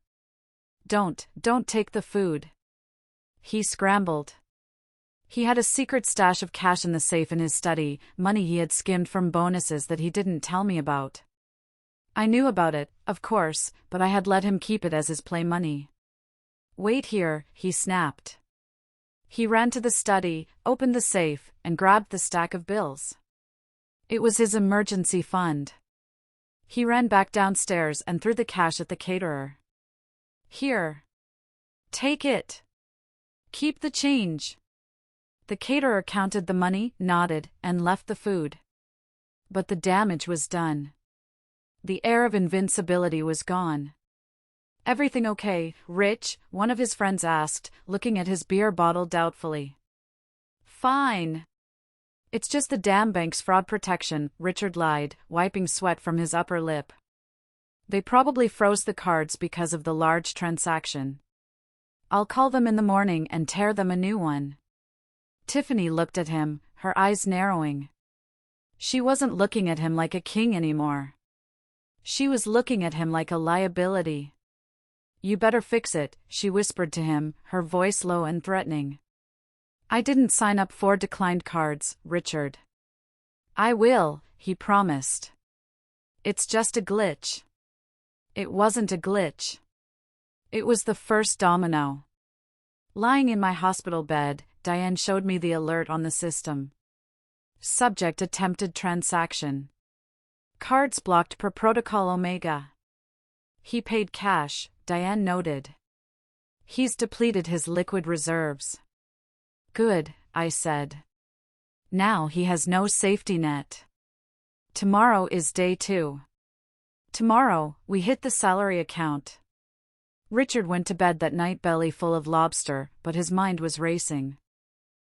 Don't take the food. He scrambled. He had a secret stash of cash in the safe in his study, money he had skimmed from bonuses that he didn't tell me about. I knew about it, of course, but I had let him keep it as his play money. Wait here, he snapped. He ran to the study, opened the safe, and grabbed the stack of bills. It was his emergency fund. He ran back downstairs and threw the cash at the caterer. Here. Take it. Keep the change. The caterer counted the money, nodded, and left the food. But the damage was done. The air of invincibility was gone. Everything okay, Rich? One of his friends asked, looking at his beer bottle doubtfully. Fine. It's just the damn bank's fraud protection, Richard lied, wiping sweat from his upper lip. They probably froze the cards because of the large transaction. I'll call them in the morning and tear them a new one. Tiffany looked at him, her eyes narrowing. She wasn't looking at him like a king anymore. She was looking at him like a liability. You better fix it, she whispered to him, her voice low and threatening. I didn't sign up for declined cards, Richard. I will, he promised. It's just a glitch. It wasn't a glitch. It was the first domino. Lying in my hospital bed, Diane showed me the alert on the system. Subject attempted transaction. Cards blocked per protocol Omega. He paid cash, Diane noted. He's depleted his liquid reserves. Good, I said. Now he has no safety net. Tomorrow is day 2. Tomorrow, we hit the salary account. Richard went to bed that night belly full of lobster, but his mind was racing.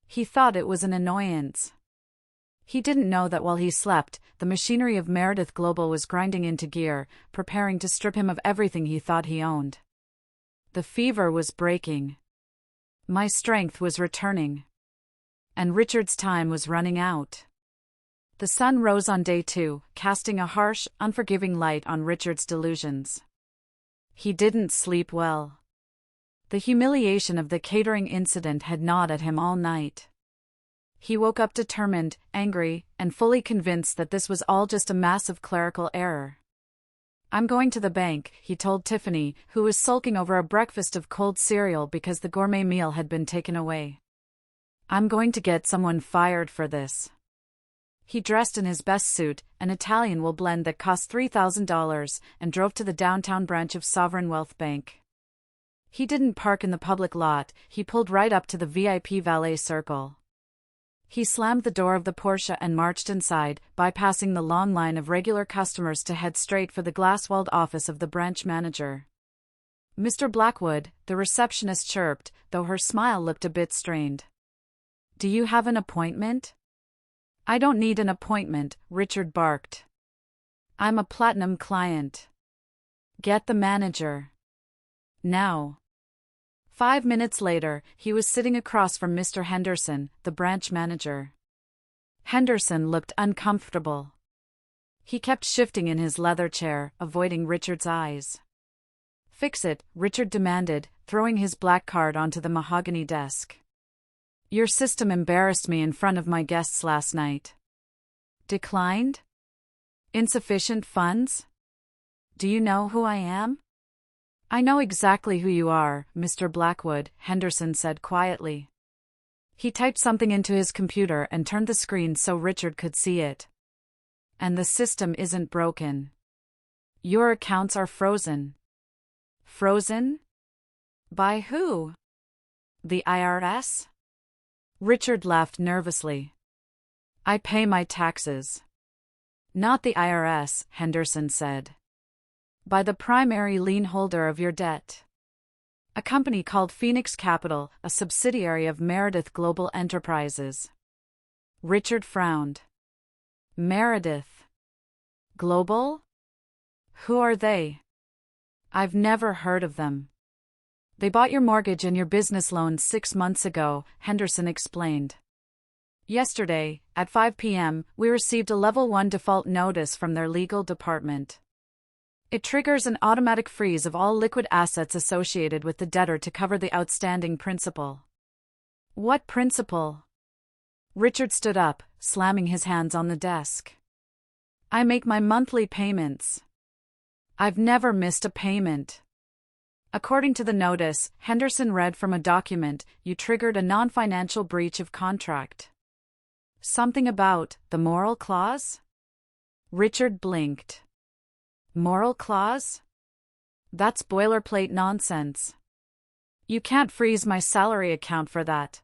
He thought it was an annoyance. He didn't know that while he slept, the machinery of Meredith Global was grinding into gear, preparing to strip him of everything he thought he owned. The fever was breaking. My strength was returning. And Richard's time was running out. The sun rose on day 2, casting a harsh, unforgiving light on Richard's delusions. He didn't sleep well. The humiliation of the catering incident had gnawed at him all night. He woke up determined, angry, and fully convinced that this was all just a massive clerical error. I'm going to the bank, he told Tiffany, who was sulking over a breakfast of cold cereal because the gourmet meal had been taken away. I'm going to get someone fired for this. He dressed in his best suit, an Italian wool blend that cost $3,000, and drove to the downtown branch of Sovereign Wealth Bank. He didn't park in the public lot, he pulled right up to the VIP valet circle. He slammed the door of the Porsche and marched inside, bypassing the long line of regular customers to head straight for the glass-walled office of the branch manager. Mr. Blackwood, the receptionist chirped, though her smile looked a bit strained. Do you have an appointment? I don't need an appointment, Richard barked. I'm a platinum client. Get the manager. Now. 5 minutes later, he was sitting across from Mr. Henderson, the branch manager. Henderson looked uncomfortable. He kept shifting in his leather chair, avoiding Richard's eyes. Fix it, Richard demanded, throwing his black card onto the mahogany desk. Your system embarrassed me in front of my guests last night. Declined? Insufficient funds? Do you know who I am? I know exactly who you are, Mr. Blackwood, Henderson said quietly. He typed something into his computer and turned the screen so Richard could see it. And the system isn't broken. Your accounts are frozen. Frozen? By who? The IRS? Richard laughed nervously. I pay my taxes. Not the IRS, Henderson said. By the primary lien holder of your debt. A company called Phoenix Capital, a subsidiary of Meredith Global Enterprises. Richard frowned. Meredith Global? Who are they? I've never heard of them. They bought your mortgage and your business loan 6 months ago, Henderson explained. Yesterday, at 5 p.m., we received a Level 1 default notice from their legal department. It triggers an automatic freeze of all liquid assets associated with the debtor to cover the outstanding principal. What principal? Richard stood up, slamming his hands on the desk. I make my monthly payments. I've never missed a payment. According to the notice, Henderson read from a document, you triggered a non-financial breach of contract. Something about the moral clause? Richard blinked. Moral clause? That's boilerplate nonsense. You can't freeze my salary account for that.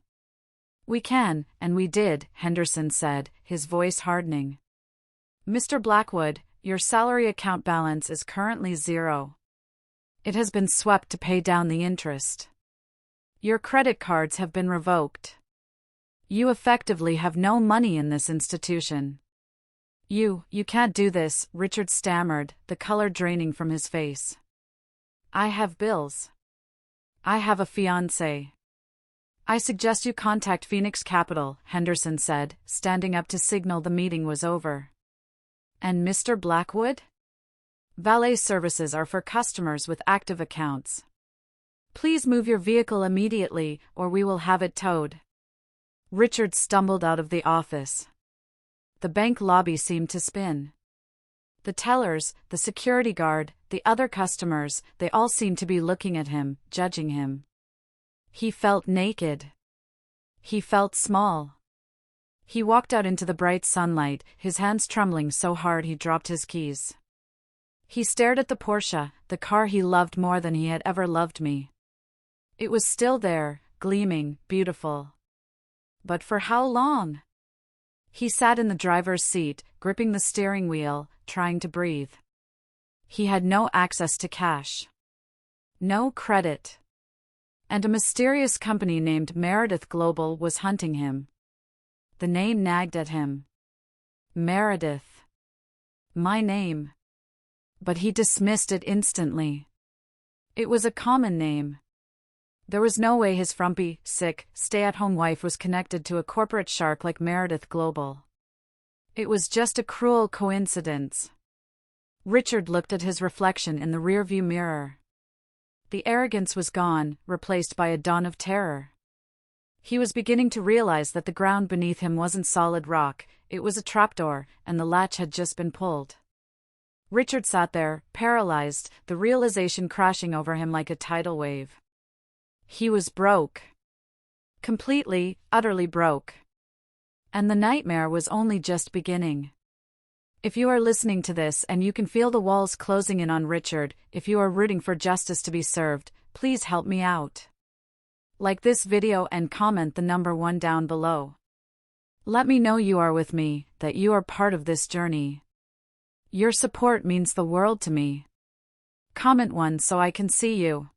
We can, and we did, Henderson said, his voice hardening. Mr. Blackwood, your salary account balance is currently 0. It has been swept to pay down the interest. Your credit cards have been revoked. You effectively have no money in this institution. You can't do this, Richard stammered, the color draining from his face. I have bills. I have a fiancé. I suggest you contact Phoenix Capital, Henderson said, standing up to signal the meeting was over. And Mr. Blackwood? Valet services are for customers with active accounts. Please move your vehicle immediately, or we will have it towed. Richard stumbled out of the office. The bank lobby seemed to spin. The tellers, the security guard, the other customers, they all seemed to be looking at him, judging him. He felt naked. He felt small. He walked out into the bright sunlight, his hands trembling so hard he dropped his keys. He stared at the Porsche, the car he loved more than he had ever loved me. It was still there, gleaming, beautiful. But for how long? He sat in the driver's seat, gripping the steering wheel, trying to breathe. He had no access to cash. No credit. And a mysterious company named Meredith Global was hunting him. The name nagged at him. Meredith. My name. But he dismissed it instantly. It was a common name. There was no way his frumpy, sick, stay-at-home wife was connected to a corporate shark like Meredith Global. It was just a cruel coincidence. Richard looked at his reflection in the rearview mirror. The arrogance was gone, replaced by a dawn of terror. He was beginning to realize that the ground beneath him wasn't solid rock, it was a trapdoor, and the latch had just been pulled. Richard sat there, paralyzed, the realization crashing over him like a tidal wave. He was broke. Completely, utterly broke. And the nightmare was only just beginning. If you are listening to this and you can feel the walls closing in on Richard, if you are rooting for justice to be served, please help me out. Like this video and comment the number 1 down below. Let me know you are with me, that you are part of this journey. Your support means the world to me. Comment 1 so I can see you.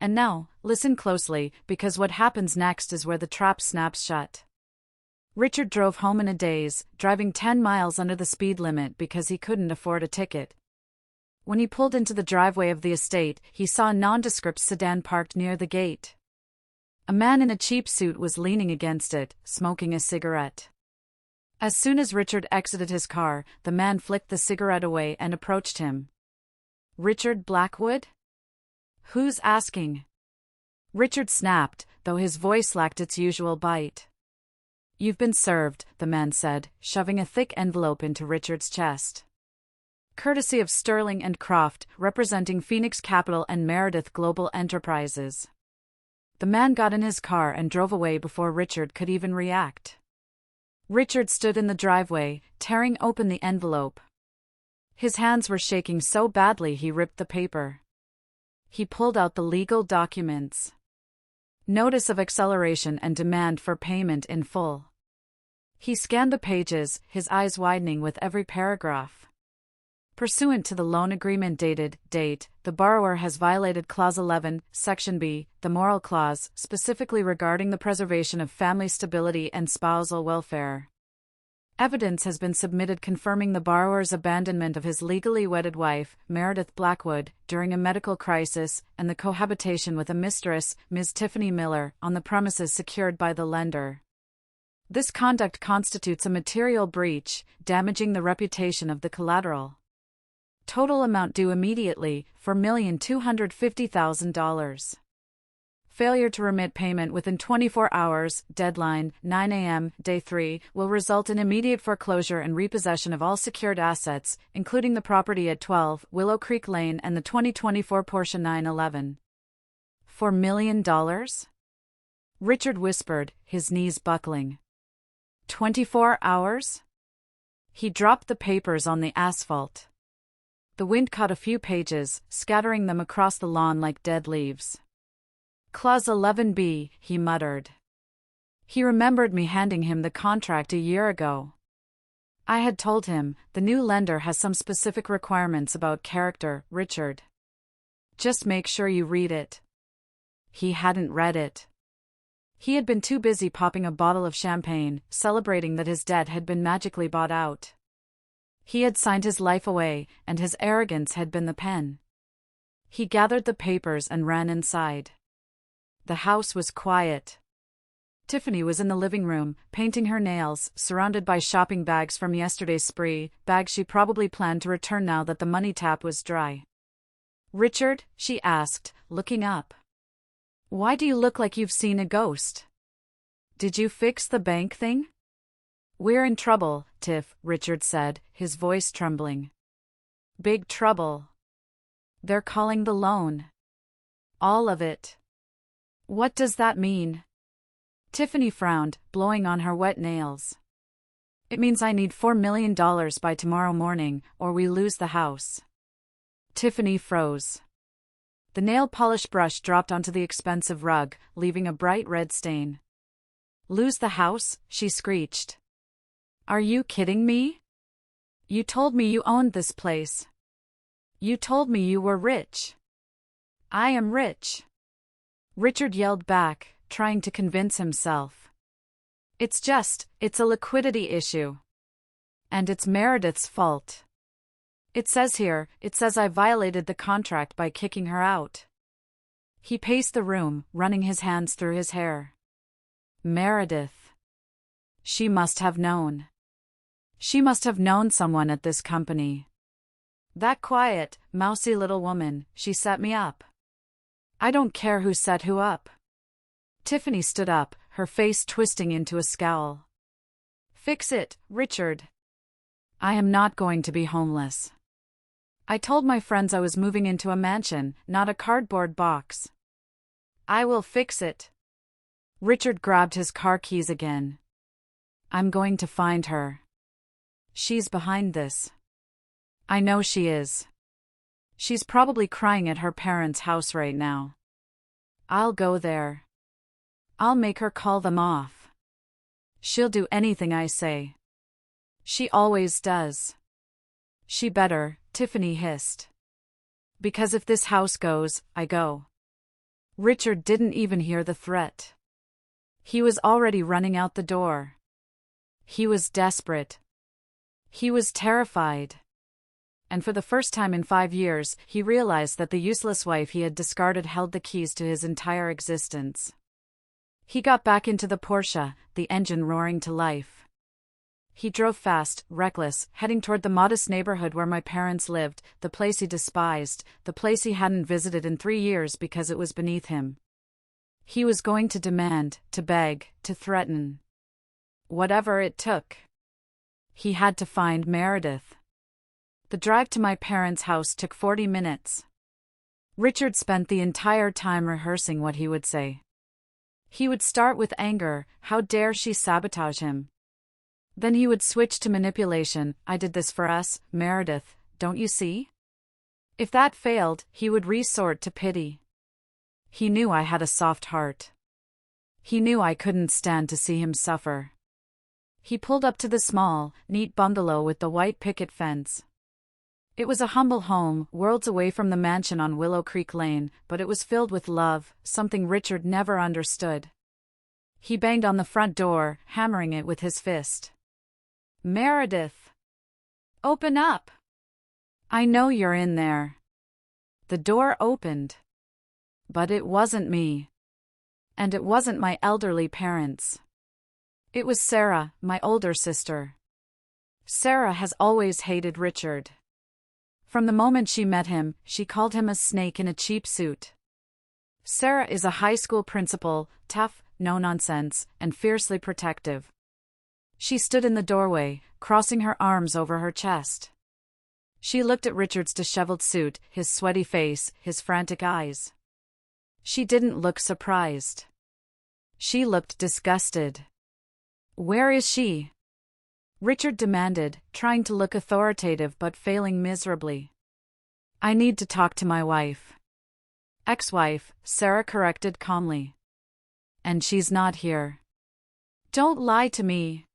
And now, listen closely, because what happens next is where the trap snaps shut. Richard drove home in a daze, driving 10 miles under the speed limit because he couldn't afford a ticket. When he pulled into the driveway of the estate, he saw a nondescript sedan parked near the gate. A man in a cheap suit was leaning against it, smoking a cigarette. As soon as Richard exited his car, the man flicked the cigarette away and approached him. Richard Blackwood? Who's asking? Richard snapped, though his voice lacked its usual bite. You've been served, the man said, shoving a thick envelope into Richard's chest. Courtesy of Sterling and Croft, representing Phoenix Capital and Meredith Global Enterprises. The man got in his car and drove away before Richard could even react. Richard stood in the driveway, tearing open the envelope. His hands were shaking so badly he ripped the paper. He pulled out the legal documents. Notice of acceleration and demand for payment in full. He scanned the pages, his eyes widening with every paragraph. Pursuant to the loan agreement dated, date, the borrower has violated Clause 11, Section B, the moral clause, specifically regarding the preservation of family stability and spousal welfare. Evidence has been submitted confirming the borrower's abandonment of his legally wedded wife, Meredith Blackwood, during a medical crisis, and the cohabitation with a mistress, Ms. Tiffany Miller, on the premises secured by the lender. This conduct constitutes a material breach, damaging the reputation of the collateral. Total amount due immediately, $4,250,000. Failure to remit payment within 24 hours, deadline, 9 a.m., day 3, will result in immediate foreclosure and repossession of all secured assets, including the property at 12 Willow Creek Lane and the 2024 Porsche 911. $4 million? Richard whispered, his knees buckling. 24 hours? He dropped the papers on the asphalt. The wind caught a few pages, scattering them across the lawn like dead leaves. Clause 11b, he muttered. He remembered me handing him the contract a year ago. I had told him, the new lender has some specific requirements about character, Richard. Just make sure you read it. He hadn't read it. He had been too busy popping a bottle of champagne, celebrating that his debt had been magically bought out. He had signed his life away, and his arrogance had been the pen. He gathered the papers and ran inside. The house was quiet. Tiffany was in the living room, painting her nails, surrounded by shopping bags from yesterday's spree, bags she probably planned to return now that the money tap was dry. "Richard?" she asked, looking up. "Why do you look like you've seen a ghost? Did you fix the bank thing?" "We're in trouble, Tiff," Richard said, his voice trembling. "Big trouble. They're calling the loan. All of it." "What does that mean?" Tiffany frowned, blowing on her wet nails. "It means I need $4 million by tomorrow morning, or we lose the house." Tiffany froze. The nail polish brush dropped onto the expensive rug, leaving a bright red stain. "Lose the house?" she screeched. "Are you kidding me? You told me you owned this place. You told me you were rich." "I am rich," Richard yelled back, trying to convince himself. It's a liquidity issue. And it's Meredith's fault. It says I violated the contract by kicking her out." He paced the room, running his hands through his hair. Meredith. She must have known. She must have known someone at this company. That quiet, mousy little woman, she set me up. I don't care who set who up. Tiffany stood up, her face twisting into a scowl. "Fix it, Richard. I am not going to be homeless. I told my friends I was moving into a mansion, not a cardboard box. I will fix it." Richard grabbed his car keys again. "I'm going to find her. She's behind this. I know she is. She's probably crying at her parents' house right now. I'll go there. I'll make her call them off. She'll do anything I say. She always does." "She better," Tiffany hissed. "Because if this house goes, I go." Richard didn't even hear the threat. He was already running out the door. He was desperate. He was terrified. And for the first time in 5 years, he realized that the useless wife he had discarded held the keys to his entire existence. He got back into the Porsche, the engine roaring to life. He drove fast, reckless, heading toward the modest neighborhood where my parents lived, the place he despised, the place he hadn't visited in 3 years because it was beneath him. He was going to demand, to beg, to threaten. Whatever it took. He had to find Meredith. The drive to my parents' house took 40 minutes. Richard spent the entire time rehearsing what he would say. He would start with anger, how dare she sabotage him? Then he would switch to manipulation, I did this for us, Meredith, don't you see? If that failed, he would resort to pity. He knew I had a soft heart. He knew I couldn't stand to see him suffer. He pulled up to the small, neat bungalow with the white picket fence. It was a humble home, worlds away from the mansion on Willow Creek Lane, but it was filled with love, something Richard never understood. He banged on the front door, hammering it with his fist. "Meredith! Open up! I know you're in there." The door opened. But it wasn't me. And it wasn't my elderly parents. It was Sarah, my older sister. Sarah has always hated Richard. From the moment she met him, she called him a snake in a cheap suit. Sarah is a high school principal, tough, no-nonsense, and fiercely protective. She stood in the doorway, crossing her arms over her chest. She looked at Richard's disheveled suit, his sweaty face, his frantic eyes. She didn't look surprised. She looked disgusted. "Where is she?" Richard demanded, trying to look authoritative but failing miserably. "I need to talk to my wife." "Ex-wife," Sarah corrected calmly. "And she's not here." "Don't lie to me,"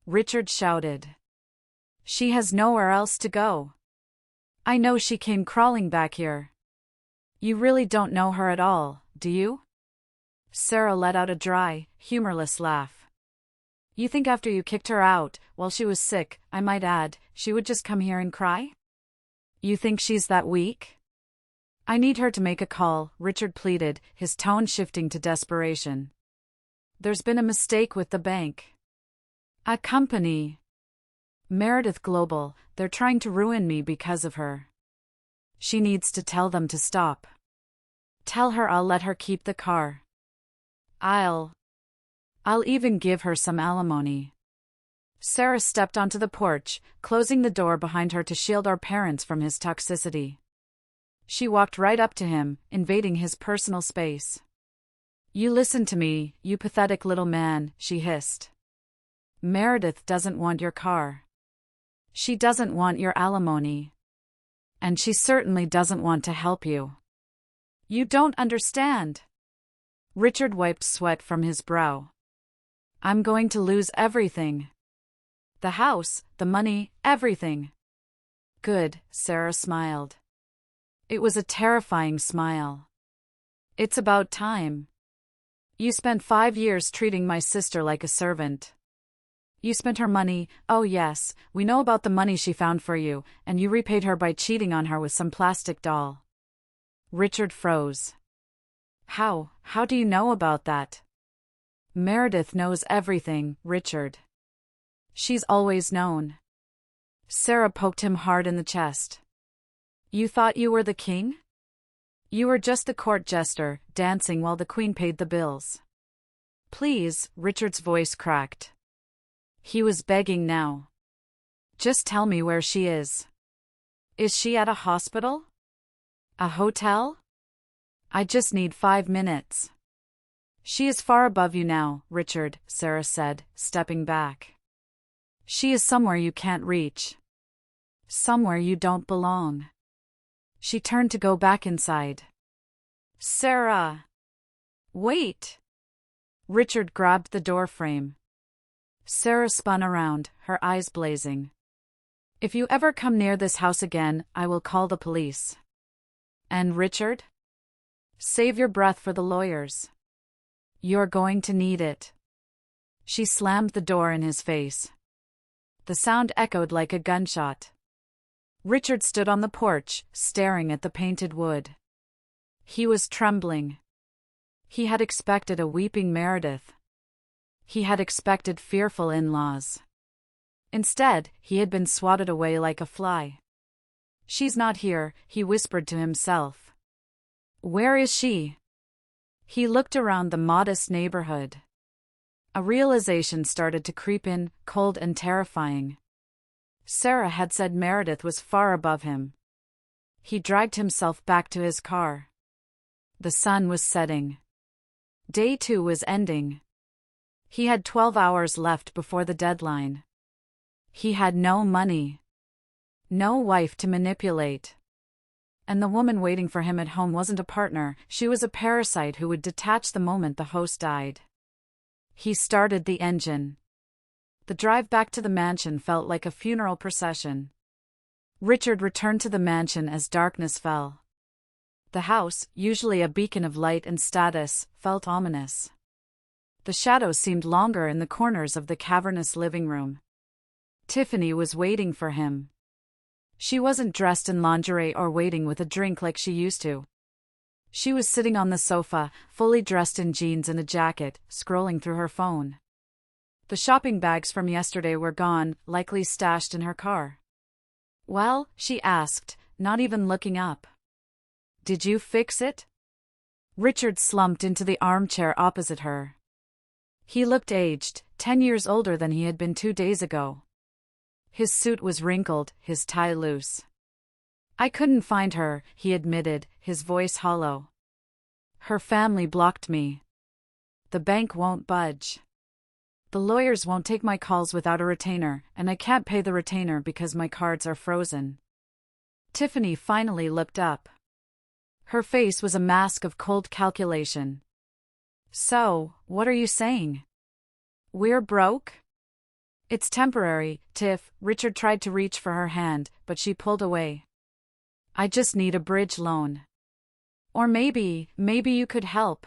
Richard shouted. "She has nowhere else to go. I know she came crawling back here." "You really don't know her at all, do you?" Sarah let out a dry, humorless laugh. "You think after you kicked her out, while she was sick, I might add, she would just come here and cry? You think she's that weak?" "I need her to make a call," Richard pleaded, his tone shifting to desperation. "There's been a mistake with the bank. A company. Meredith Global, they're trying to ruin me because of her. She needs to tell them to stop. Tell her I'll let her keep the car. I'll even give her some alimony." Sarah stepped onto the porch, closing the door behind her to shield our parents from his toxicity. She walked right up to him, invading his personal space. "You listen to me, you pathetic little man," she hissed. "Meredith doesn't want your car. She doesn't want your alimony. And she certainly doesn't want to help you. You don't understand." Richard wiped sweat from his brow. "I'm going to lose everything. The house, the money, everything." "Good," Sarah smiled. It was a terrifying smile. "It's about time. You spent 5 years treating my sister like a servant. You spent her money, oh yes, we know about the money she found for you, and you repaid her by cheating on her with some plastic doll." Richard froze. How do you know about that?" "Meredith knows everything, Richard. She's always known." Sarah poked him hard in the chest. "You thought you were the king? You were just the court jester, dancing while the queen paid the bills." "Please," Richard's voice cracked. He was begging now. "Just tell me where she is. Is she at a hospital? A hotel? I just need 5 minutes." "She is far above you now, Richard," Sarah said, stepping back. "She is somewhere you can't reach. Somewhere you don't belong." She turned to go back inside. "Sarah! Wait!" Richard grabbed the door frame. Sarah spun around, her eyes blazing. "If you ever come near this house again, I will call the police." "And Richard? Save your breath for the lawyers. You're going to need it." She slammed the door in his face. The sound echoed like a gunshot. Richard stood on the porch, staring at the painted wood. He was trembling. He had expected a weeping Meredith. He had expected fearful in-laws. Instead, he had been swatted away like a fly. "She's not here," he whispered to himself. "Where is she?" He looked around the modest neighborhood. A realization started to creep in, cold and terrifying. Sarah had said Meredith was far above him. He dragged himself back to his car. The sun was setting. Day 2 was ending. He had 12 hours left before the deadline. He had no money. No wife to manipulate. And the woman waiting for him at home wasn't a partner, she was a parasite who would detach the moment the host died. He started the engine. The drive back to the mansion felt like a funeral procession. Richard returned to the mansion as darkness fell. The house, usually a beacon of light and status, felt ominous. The shadows seemed longer in the corners of the cavernous living room. Tiffany was waiting for him. She wasn't dressed in lingerie or waiting with a drink like she used to. She was sitting on the sofa, fully dressed in jeans and a jacket, scrolling through her phone. The shopping bags from yesterday were gone, likely stashed in her car. Well, she asked, not even looking up. Did you fix it? Richard slumped into the armchair opposite her. He looked aged, 10 years older than he had been 2 days ago. His suit was wrinkled, his tie loose. I couldn't find her, he admitted, his voice hollow. Her family blocked me. The bank won't budge. The lawyers won't take my calls without a retainer, and I can't pay the retainer because my cards are frozen. Tiffany finally looked up. Her face was a mask of cold calculation. So, what are you saying? We're broke? It's temporary, Tiff. Richard tried to reach for her hand, but she pulled away. I just need a bridge loan. Or maybe you could help.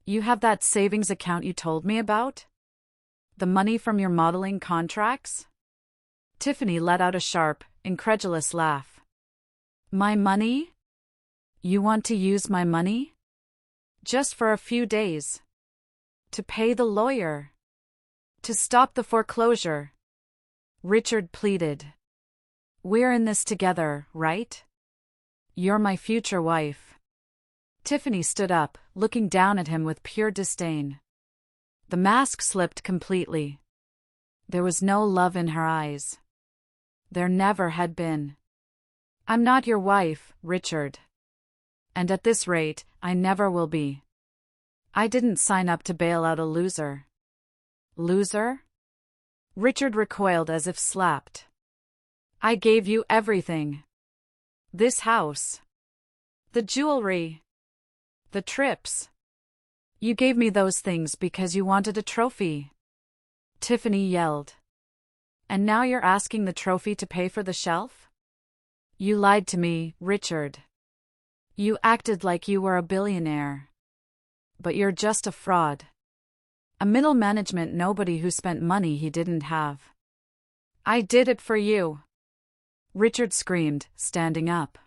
You have that savings account you told me about? The money from your modeling contracts? Tiffany let out a sharp, incredulous laugh. My money? You want to use my money? Just for a few days. To pay the lawyer. To stop the foreclosure. Richard pleaded. We're in this together, right? You're my future wife. Tiffany stood up, looking down at him with pure disdain. The mask slipped completely. There was no love in her eyes. There never had been. I'm not your wife, Richard. And at this rate, I never will be. I didn't sign up to bail out a loser. Loser? Richard recoiled as if slapped. I gave you everything. This house. The jewelry. The trips. You gave me those things because you wanted a trophy. Tiffany yelled. And now you're asking the trophy to pay for the shelf? You lied to me, Richard. You acted like you were a billionaire. But you're just a fraud. A middle management nobody who spent money he didn't have. I did it for you. Richard screamed, standing up.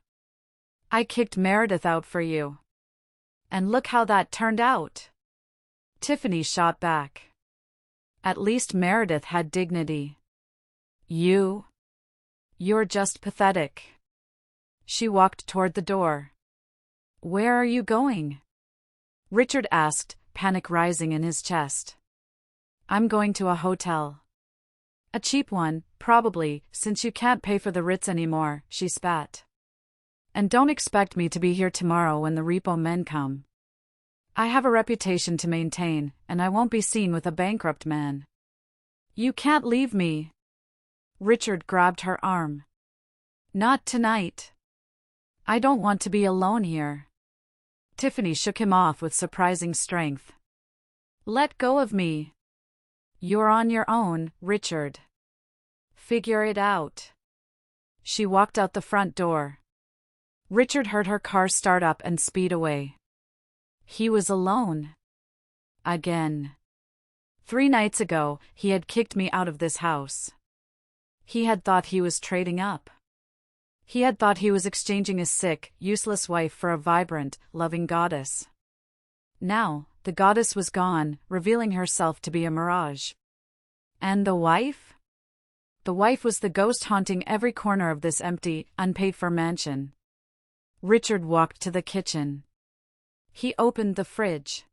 I kicked Meredith out for you. And look how that turned out. Tiffany shot back. At least Meredith had dignity. You're just pathetic. She walked toward the door. Where are you going? Richard asked, panic rising in his chest. I'm going to a hotel. A cheap one, probably, since you can't pay for the Ritz anymore, she spat. And don't expect me to be here tomorrow when the repo men come. I have a reputation to maintain, and I won't be seen with a bankrupt man. You can't leave me. Richard grabbed her arm. Not tonight. I don't want to be alone here. Tiffany shook him off with surprising strength. Let go of me. You're on your own, Richard. Figure it out. She walked out the front door. Richard heard her car start up and speed away. He was alone. Again. 3 nights ago, he had kicked me out of this house. He had thought he was trading up. He had thought he was exchanging a sick, useless wife for a vibrant, loving goddess. Now, the goddess was gone, revealing herself to be a mirage. And the wife? The wife was the ghost haunting every corner of this empty, unpaid-for mansion. Richard walked to the kitchen. He opened the fridge.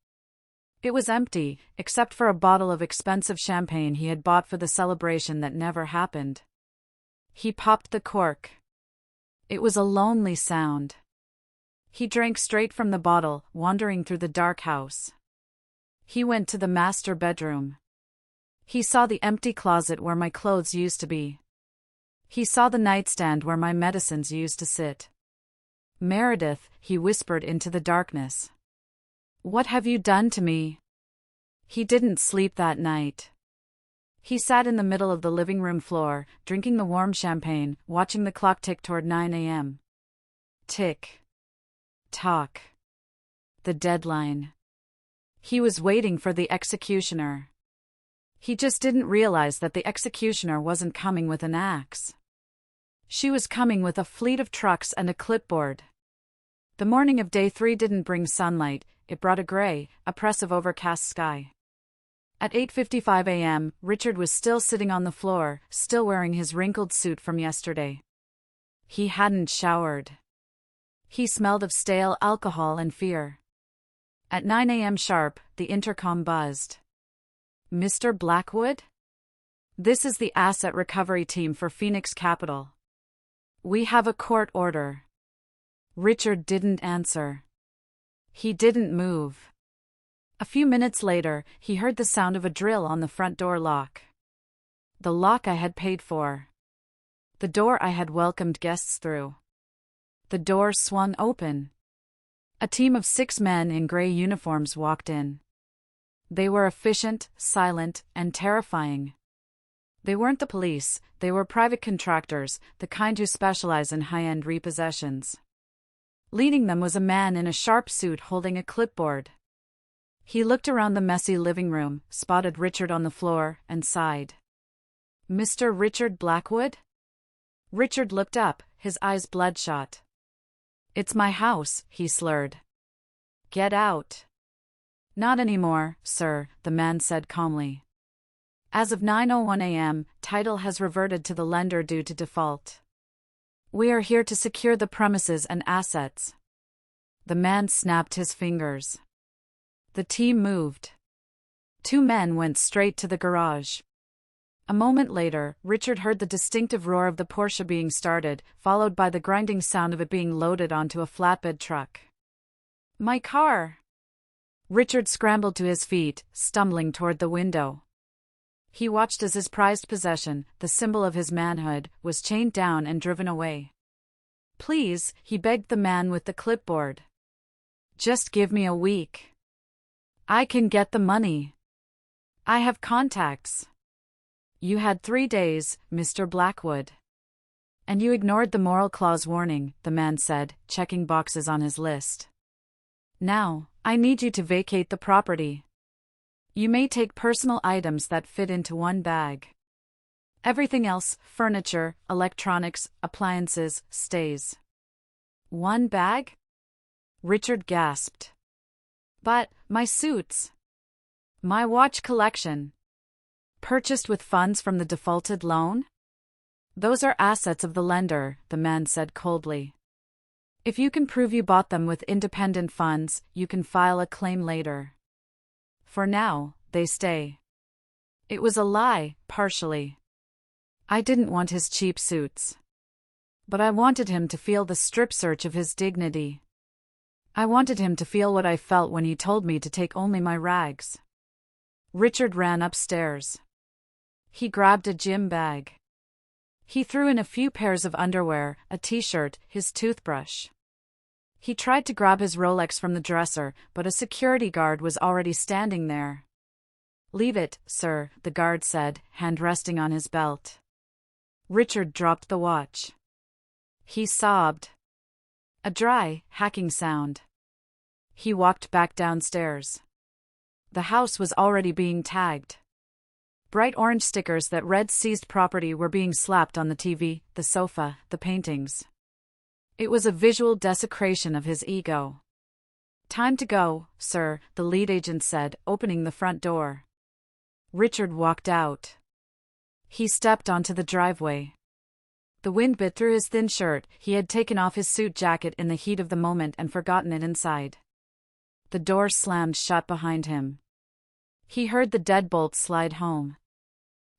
It was empty, except for a bottle of expensive champagne he had bought for the celebration that never happened. He popped the cork. It was a lonely sound. He drank straight from the bottle, wandering through the dark house. He went to the master bedroom. He saw the empty closet where my clothes used to be. He saw the nightstand where my medicines used to sit. Meredith, he whispered into the darkness. What have you done to me? He didn't sleep that night. He sat in the middle of the living room floor, drinking the warm champagne, watching the clock tick toward 9 a.m. Tick. Tock. The deadline. He was waiting for the executioner. He just didn't realize that the executioner wasn't coming with an axe. She was coming with a fleet of trucks and a clipboard. The morning of day 3 didn't bring sunlight, it brought a gray, oppressive overcast sky. At 8:55 a.m., Richard was still sitting on the floor, still wearing his wrinkled suit from yesterday. He hadn't showered. He smelled of stale alcohol and fear. At 9 a.m. sharp, the intercom buzzed. "Mr. Blackwood? This is the asset recovery team for Phoenix Capital. We have a court order." Richard didn't answer. He didn't move. A few minutes later, he heard the sound of a drill on the front door lock. The lock I had paid for. The door I had welcomed guests through. The door swung open. A team of 6 men in gray uniforms walked in. They were efficient, silent, and terrifying. They weren't the police, they were private contractors, the kind who specialize in high-end repossessions. Leading them was a man in a sharp suit holding a clipboard. He looked around the messy living room, spotted Richard on the floor, and sighed. "Mr. Richard Blackwood?" Richard looked up, his eyes bloodshot. "It's my house," he slurred. "Get out." "Not anymore, sir," the man said calmly. "As of 9:01 a.m., title has reverted to the lender due to default. We are here to secure the premises and assets." The man snapped his fingers. The team moved. 2 men went straight to the garage. A moment later, Richard heard the distinctive roar of the Porsche being started, followed by the grinding sound of it being loaded onto a flatbed truck. "My car!" Richard scrambled to his feet, stumbling toward the window. He watched as his prized possession, the symbol of his manhood, was chained down and driven away. "Please," he begged the man with the clipboard. "Just give me a week. I can get the money. I have contacts." "You had 3 days, Mr. Blackwood. And you ignored the moral clause warning," the man said, checking boxes on his list. "Now, I need you to vacate the property. You may take personal items that fit into one bag. Everything else, furniture, electronics, appliances, stays." "One bag?" Richard gasped. "But, my suits. My watch collection. Purchased with funds from the defaulted loan?" "Those are assets of the lender," the man said coldly. "If you can prove you bought them with independent funds, you can file a claim later. For now, they stay." It was a lie, partially. I didn't want his cheap suits. But I wanted him to feel the strip search of his dignity. I wanted him to feel what I felt when he told me to take only my rags. Richard ran upstairs. He grabbed a gym bag. He threw in a few pairs of underwear, a t-shirt, his toothbrush. He tried to grab his Rolex from the dresser, but a security guard was already standing there. "Leave it, sir," the guard said, hand resting on his belt. Richard dropped the watch. He sobbed. A dry, hacking sound. He walked back downstairs. The house was already being tagged. Bright orange stickers that read seized property were being slapped on the TV, the sofa, the paintings. It was a visual desecration of his ego. "Time to go, sir," the lead agent said, opening the front door. Richard walked out. He stepped onto the driveway. The wind bit through his thin shirt. He had taken off his suit jacket in the heat of the moment and forgotten it inside. The door slammed shut behind him. He heard the deadbolt slide home.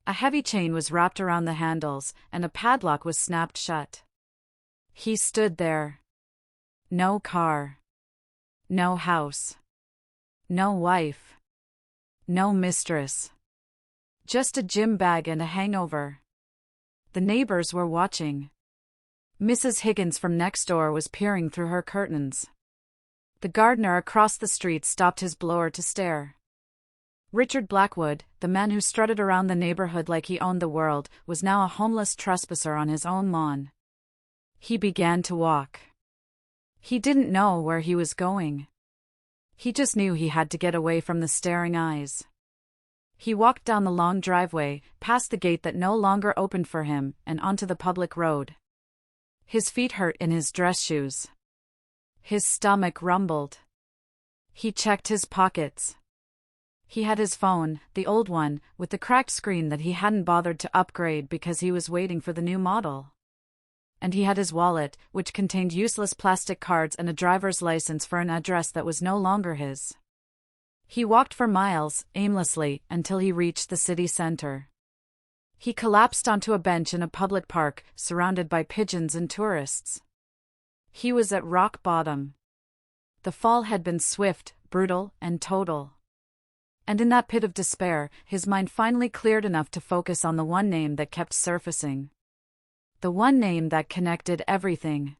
A heavy chain was wrapped around the handles, and a padlock was snapped shut. He stood there. No car. No house. No wife. No mistress. Just a gym bag and a hangover. The neighbors were watching. Mrs. Higgins from next door was peering through her curtains. The gardener across the street stopped his blower to stare. Richard Blackwood, the man who strutted around the neighborhood like he owned the world, was now a homeless trespasser on his own lawn. He began to walk. He didn't know where he was going. He just knew he had to get away from the staring eyes. He walked down the long driveway, past the gate that no longer opened for him, and onto the public road. His feet hurt in his dress shoes. His stomach rumbled. He checked his pockets. He had his phone, the old one, with the cracked screen that he hadn't bothered to upgrade because he was waiting for the new model. And he had his wallet, which contained useless plastic cards and a driver's license for an address that was no longer his. He walked for miles, aimlessly, until he reached the city center. He collapsed onto a bench in a public park, surrounded by pigeons and tourists. He was at rock bottom. The fall had been swift, brutal, and total. And in that pit of despair, his mind finally cleared enough to focus on the one name that kept surfacing. The one name that connected everything.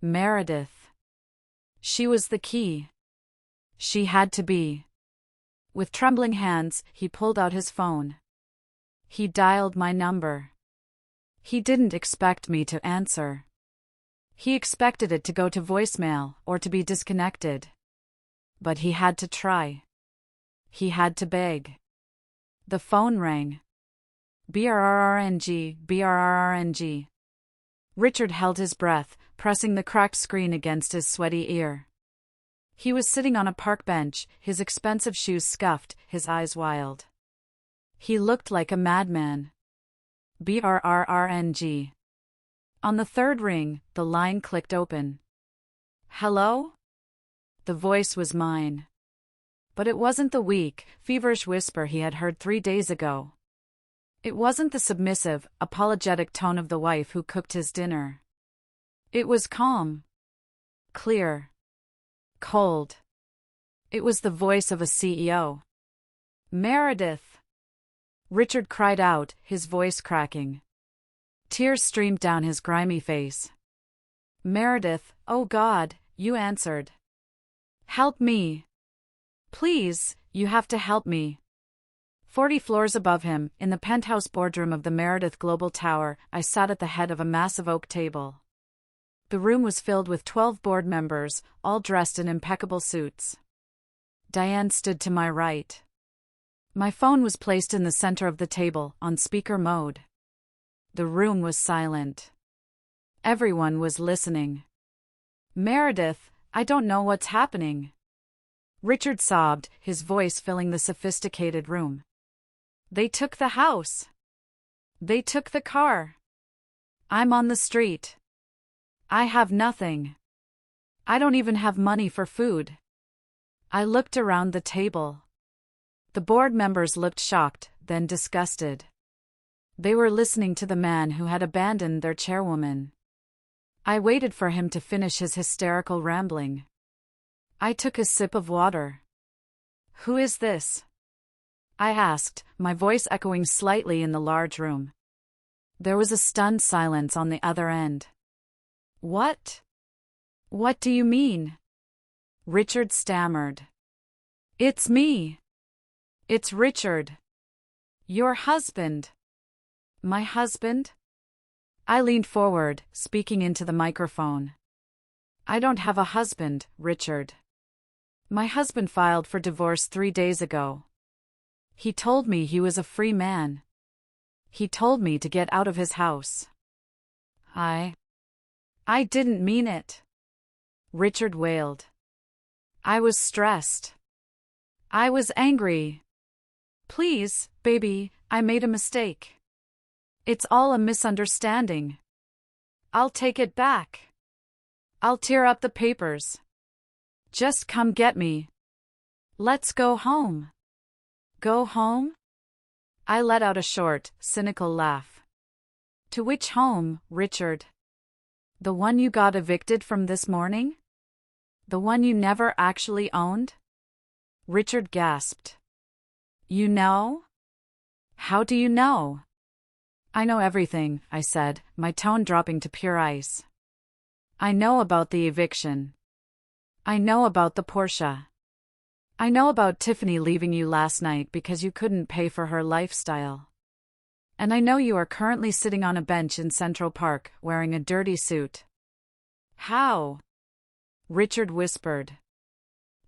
Meredith. She was the key. She had to be. With trembling hands, he pulled out his phone. He dialed my number. He didn't expect me to answer. He expected it to go to voicemail or to be disconnected. But he had to try. He had to beg. The phone rang. Brrrng, brrrng. Richard held his breath, pressing the cracked screen against his sweaty ear. He was sitting on a park bench, his expensive shoes scuffed, his eyes wild. He looked like a madman. Brrrng. On the third ring, the line clicked open. Hello? The voice was mine. But it wasn't the weak, feverish whisper he had heard 3 days ago. It wasn't the submissive, apologetic tone of the wife who cooked his dinner. It was calm. Clear. Cold. It was the voice of a CEO. Meredith! Richard cried out, his voice cracking. Tears streamed down his grimy face. Meredith, oh God, you answered. Help me. Please, you have to help me. 40 floors above him, in the penthouse boardroom of the Meredith Global Tower, I sat at the head of a massive oak table. The room was filled with 12 board members, all dressed in impeccable suits. Diane stood to my right. My phone was placed in the center of the table, on speaker mode. The room was silent. Everyone was listening. Meredith, I don't know what's happening. Richard sobbed, his voice filling the sophisticated room. They took the house. They took the car. I'm on the street. I have nothing. I don't even have money for food. I looked around the table. The board members looked shocked, then disgusted. They were listening to the man who had abandoned their chairwoman. I waited for him to finish his hysterical rambling. I took a sip of water. Who is this? I asked, my voice echoing slightly in the large room. There was a stunned silence on the other end. What? What do you mean? Richard stammered. It's me. It's Richard. Your husband. My husband? I leaned forward, speaking into the microphone. I don't have a husband, Richard. My husband filed for divorce 3 days ago. He told me he was a free man. He told me to get out of his house. I didn't mean it. Richard wailed. I was stressed. I was angry. Please, baby, I made a mistake. It's all a misunderstanding. I'll take it back. I'll tear up the papers. Just come get me. Let's go home. Go home? I let out a short, cynical laugh. To which home, Richard? The one you got evicted from this morning? The one you never actually owned? Richard gasped. You know? How do you know? I know everything, I said, my tone dropping to pure ice. I know about the eviction. I know about the Porsche. I know about Tiffany leaving you last night because you couldn't pay for her lifestyle. And I know you are currently sitting on a bench in Central Park, wearing a dirty suit. How? Richard whispered.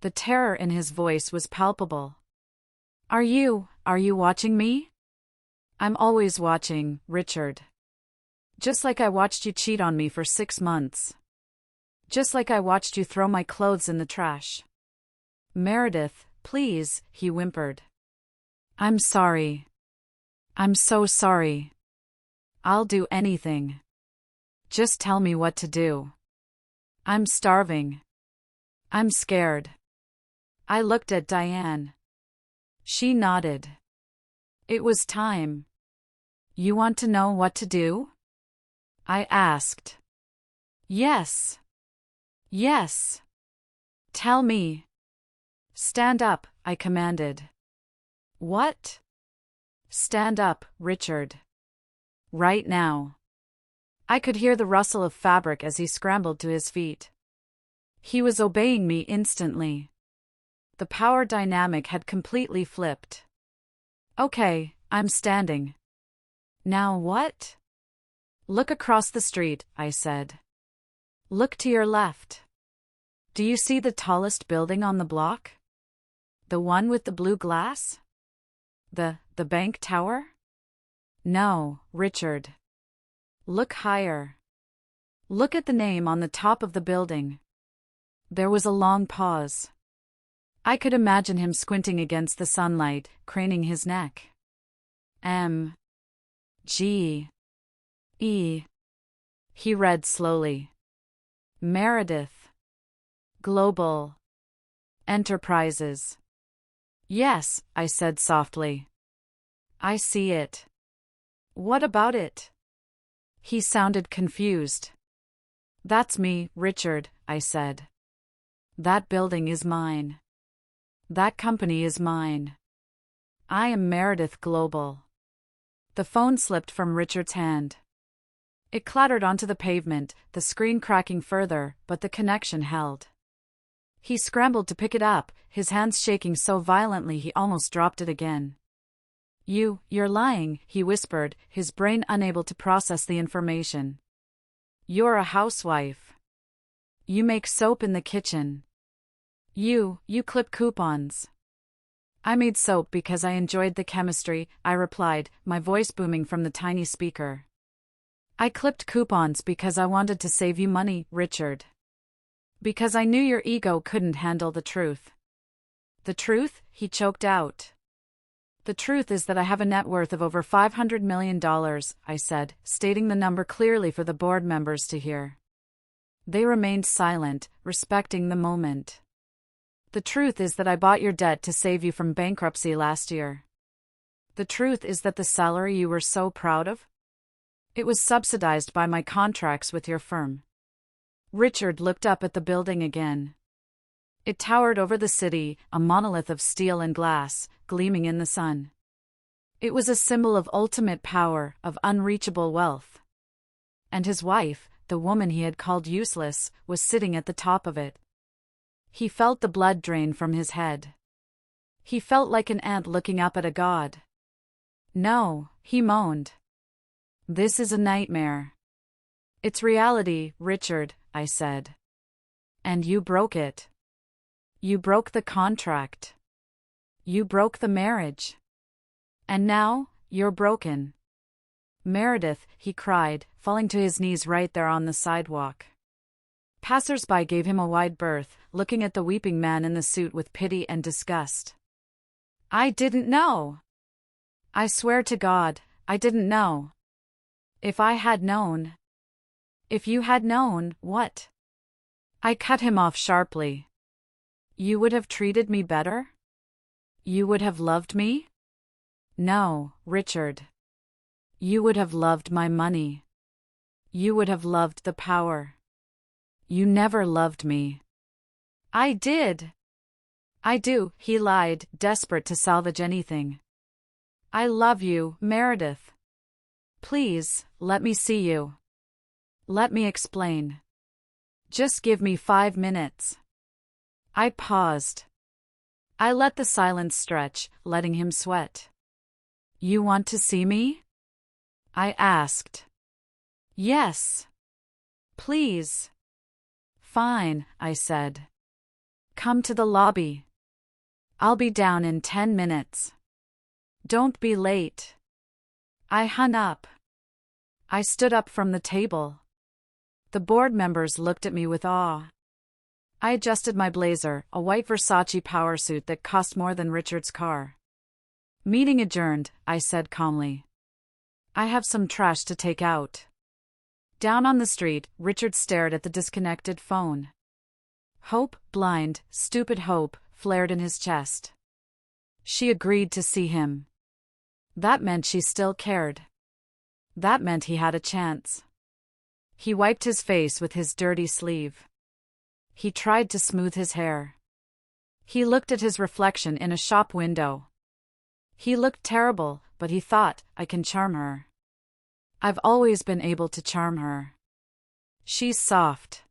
The terror in his voice was palpable. Are you watching me? I'm always watching, Richard. Just like I watched you cheat on me for 6 months. Just like I watched you throw my clothes in the trash. Meredith, Please, he whimpered. I'm sorry. I'm so sorry. I'll do anything. Just tell me what to do. I'm starving. I'm scared. I looked at Diane. She nodded. It was time. You want to know what to do? I asked. Yes. Yes. Tell me. Stand up, I commanded. What? Stand up, Richard. Right now. I could hear the rustle of fabric as he scrambled to his feet. He was obeying me instantly. The power dynamic had completely flipped. Okay, I'm standing. Now what? Look across the street, I said. Look to your left. Do you see the tallest building on the block? The one with the blue glass? The bank tower? No, Richard. Look higher. Look at the name on the top of the building. There was a long pause. I could imagine him squinting against the sunlight, craning his neck. M. G. E. He read slowly. Meredith Global Enterprises. Yes, I said softly. I see it. What about it? He sounded confused. That's me, Richard, I said. That building is mine. That company is mine. I am Meredith Global. The phone slipped from Richard's hand. It clattered onto the pavement, the screen cracking further, but the connection held. He scrambled to pick it up, his hands shaking so violently he almost dropped it again. You're lying, he whispered, his brain unable to process the information. You're a housewife. You make soap in the kitchen. You clip coupons. I made soap because I enjoyed the chemistry, I replied, my voice booming from the tiny speaker. I clipped coupons because I wanted to save you money, Richard. Because I knew your ego couldn't handle the truth. The truth? He choked out. The truth is that I have a net worth of over $500 million, I said, stating the number clearly for the board members to hear. They remained silent, respecting the moment. The truth is that I bought your debt to save you from bankruptcy last year. The truth is that the salary you were so proud of? It was subsidized by my contracts with your firm. Richard looked up at the building again. It towered over the city, a monolith of steel and glass, gleaming in the sun. It was a symbol of ultimate power, of unreachable wealth. And his wife, the woman he had called useless, was sitting at the top of it. He felt the blood drain from his head. He felt like an ant looking up at a god. No, he moaned. This is a nightmare. It's reality, Richard, I said. And you broke it. You broke the contract. You broke the marriage. And now, you're broken. Meredith, he cried, falling to his knees right there on the sidewalk. Passers-by gave him a wide berth, looking at the weeping man in the suit with pity and disgust. I didn't know. I swear to God, I didn't know. If I had known. If you had known, what? I cut him off sharply. You would have treated me better? You would have loved me? No, Richard. You would have loved my money. You would have loved the power. You never loved me. I did. I do, he lied, desperate to salvage anything. I love you, Meredith. Please, let me see you. Let me explain. Just give me 5 minutes. I paused. I let the silence stretch, letting him sweat. You want to see me? I asked. Yes. Please. Fine, I said. Come to the lobby. I'll be down in 10 minutes. Don't be late. I hung up. I stood up from the table. The board members looked at me with awe. I adjusted my blazer, a white Versace power suit that cost more than Richard's car. Meeting adjourned, I said calmly. I have some trash to take out. Down on the street, Richard stared at the disconnected phone. Hope, blind, stupid hope, flared in his chest. She agreed to see him. That meant she still cared. That meant he had a chance. He wiped his face with his dirty sleeve. He tried to smooth his hair. He looked at his reflection in a shop window. He looked terrible, but he thought, I can charm her. I've always been able to charm her. She's soft.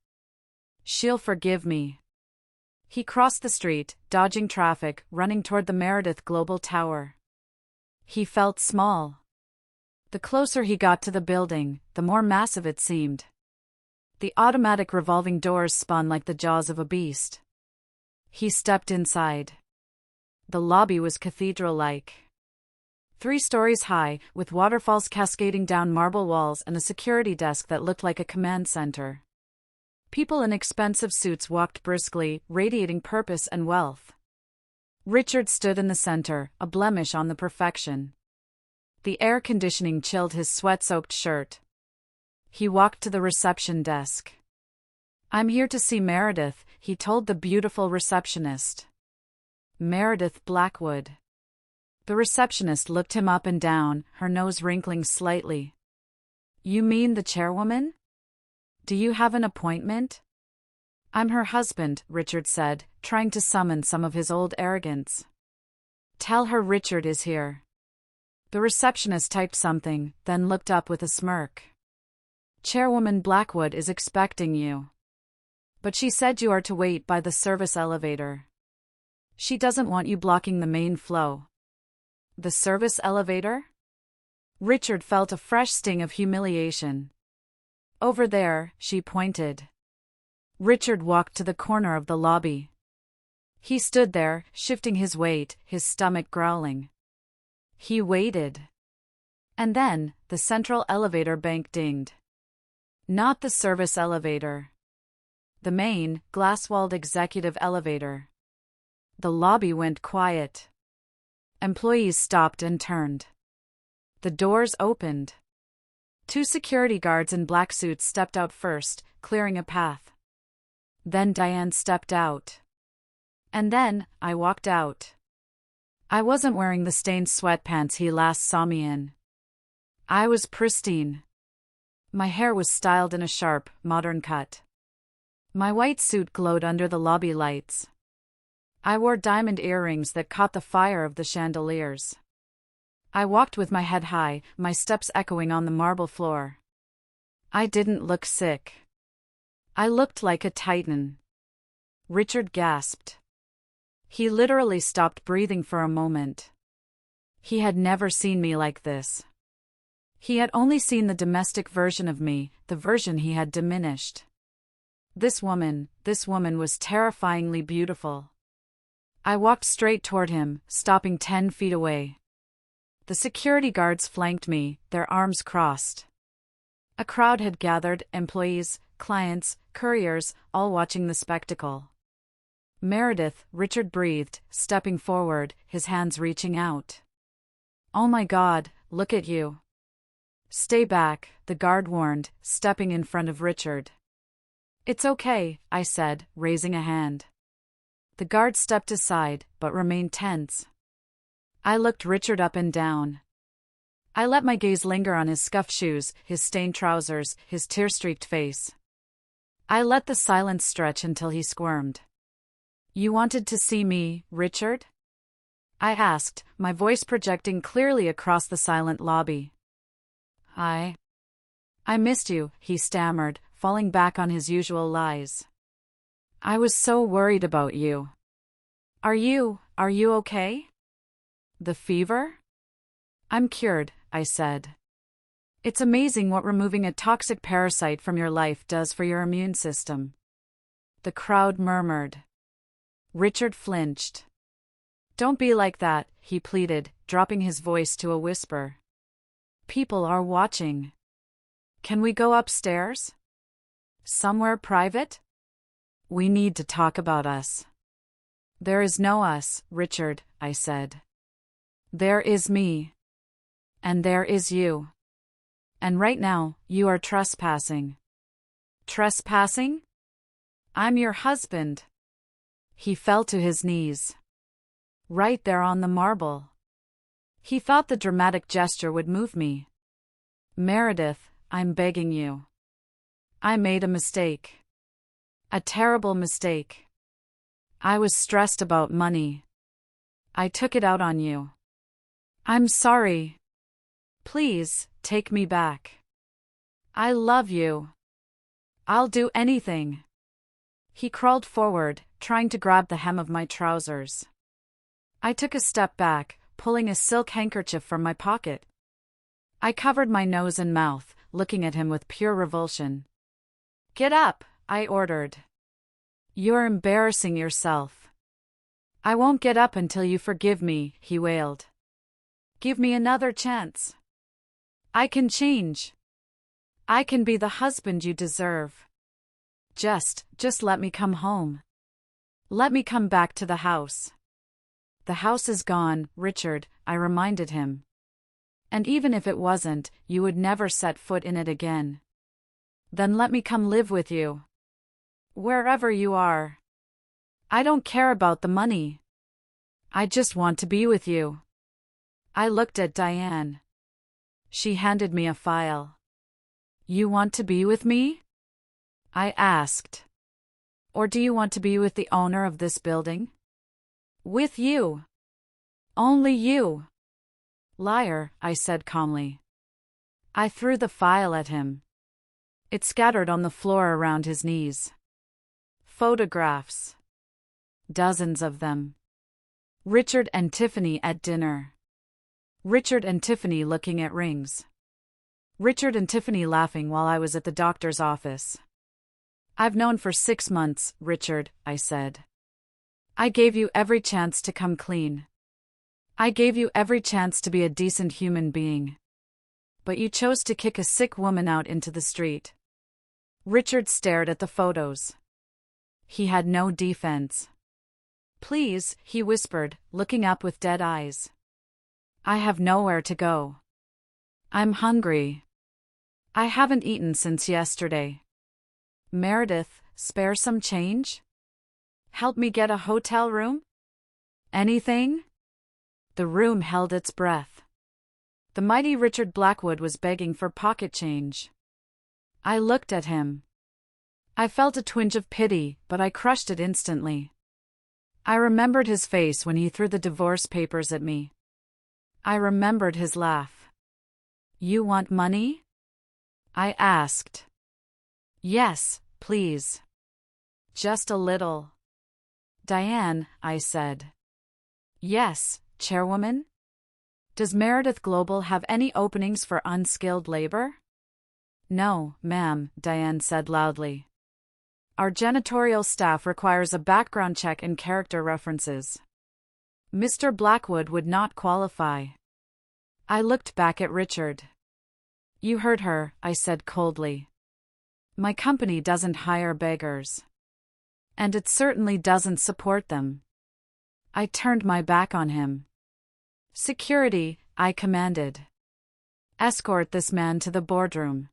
She'll forgive me. He crossed the street, dodging traffic, running toward the Meredith Global tower. He felt small. The closer he got to the building, the more massive it seemed. The automatic revolving doors spun like the jaws of a beast. He stepped inside. The lobby was cathedral-like. 3 stories high, with waterfalls cascading down marble walls and a security desk that looked like a command center. People in expensive suits walked briskly, radiating purpose and wealth. Richard stood in the center, a blemish on the perfection. The air conditioning chilled his sweat-soaked shirt. He walked to the reception desk. I'm here to see Meredith, he told the beautiful receptionist. Meredith Blackwood. The receptionist looked him up and down, her nose wrinkling slightly. You mean the chairwoman? Do you have an appointment? I'm her husband, Richard said, trying to summon some of his old arrogance. Tell her Richard is here. The receptionist typed something, then looked up with a smirk. Chairwoman Blackwood is expecting you. But she said you are to wait by the service elevator. She doesn't want you blocking the main flow. The service elevator? Richard felt a fresh sting of humiliation. Over there, she pointed. Richard walked to the corner of the lobby. He stood there, shifting his weight, his stomach growling. He waited. And then, the central elevator bank dinged. Not the service elevator. The main, glass-walled executive elevator. The lobby went quiet. Employees stopped and turned. The doors opened. 2 security guards in black suits stepped out first, clearing a path. Then Diane stepped out. And then, I walked out. I wasn't wearing the stained sweatpants he last saw me in. I was pristine. My hair was styled in a sharp, modern cut. My white suit glowed under the lobby lights. I wore diamond earrings that caught the fire of the chandeliers. I walked with my head high, my steps echoing on the marble floor. I didn't look sick. I looked like a titan. Richard gasped. He literally stopped breathing for a moment. He had never seen me like this. He had only seen the domestic version of me, the version he had diminished. This woman was terrifyingly beautiful. I walked straight toward him, stopping 10 feet away. The security guards flanked me, their arms crossed. A crowd had gathered, employees, clients, couriers, all watching the spectacle. Meredith, Richard breathed, stepping forward, his hands reaching out. Oh my God, look at you. Stay back, the guard warned, stepping in front of Richard. It's okay, I said, raising a hand. The guard stepped aside, but remained tense. I looked Richard up and down. I let my gaze linger on his scuffed shoes, his stained trousers, his tear-streaked face. I let the silence stretch until he squirmed. You wanted to see me, Richard? I asked, my voice projecting clearly across the silent lobby. I missed you, he stammered, falling back on his usual lies. I was so worried about you. Are you okay? The fever? I'm cured, I said. It's amazing what removing a toxic parasite from your life does for your immune system. The crowd murmured. Richard flinched. Don't be like that, he pleaded, dropping his voice to a whisper. People are watching. Can we go upstairs? Somewhere private? We need to talk about us. There is no us, Richard, I said. There is me. And there is you. And right now, you are trespassing. Trespassing? I'm your husband. He fell to his knees. Right there on the marble. He thought the dramatic gesture would move me. Meredith, I'm begging you. I made a mistake. A terrible mistake. I was stressed about money. I took it out on you. I'm sorry. Please, take me back. I love you. I'll do anything. He crawled forward, trying to grab the hem of my trousers. I took a step back, pulling a silk handkerchief from my pocket. I covered my nose and mouth, looking at him with pure revulsion. Get up, I ordered. You're embarrassing yourself. I won't get up until you forgive me, he wailed. Give me another chance. I can change. I can be the husband you deserve. Just let me come home. Let me come back to the house. The house is gone, Richard, I reminded him. And even if it wasn't, you would never set foot in it again. Then let me come live with you. Wherever you are. I don't care about the money. I just want to be with you. I looked at Diane. She handed me a file. You want to be with me? I asked. Or do you want to be with the owner of this building? With you. Only you. Liar, I said calmly. I threw the file at him. It scattered on the floor around his knees. Photographs. Dozens of them. Richard and Tiffany at dinner. Richard and Tiffany looking at rings. Richard and Tiffany laughing while I was at the doctor's office. I've known for 6 months, Richard, I said. I gave you every chance to come clean. I gave you every chance to be a decent human being. But you chose to kick a sick woman out into the street. Richard stared at the photos. He had no defense. Please, he whispered, looking up with dead eyes. I have nowhere to go. I'm hungry. I haven't eaten since yesterday. Meredith, spare some change? Help me get a hotel room? Anything? The room held its breath. The mighty Richard Blackwood was begging for pocket change. I looked at him. I felt a twinge of pity, but I crushed it instantly. I remembered his face when he threw the divorce papers at me. I remembered his laugh. You want money? I asked. Yes, please. Just a little. Diane, I said. Yes, Chairwoman? Does Meredith Global have any openings for unskilled labor? No, ma'am, Diane said loudly. Our janitorial staff requires a background check and character references. Mr. Blackwood would not qualify. I looked back at Richard. You heard her, I said coldly. My company doesn't hire beggars. And it certainly doesn't support them. I turned my back on him. Security, I commanded. Escort this man to the boardroom.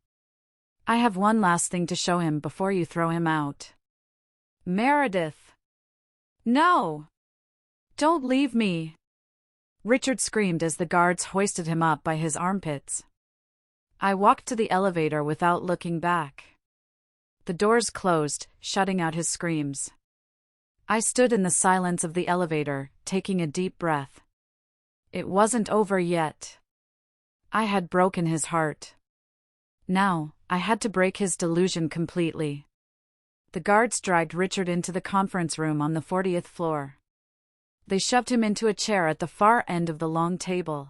I have one last thing to show him before you throw him out. Meredith! No! Don't leave me! Richard screamed as the guards hoisted him up by his armpits. I walked to the elevator without looking back. The doors closed, shutting out his screams. I stood in the silence of the elevator, taking a deep breath. It wasn't over yet. I had broken his heart. Now, I had to break his delusion completely. The guards dragged Richard into the conference room on the 40th floor. They shoved him into a chair at the far end of the long table.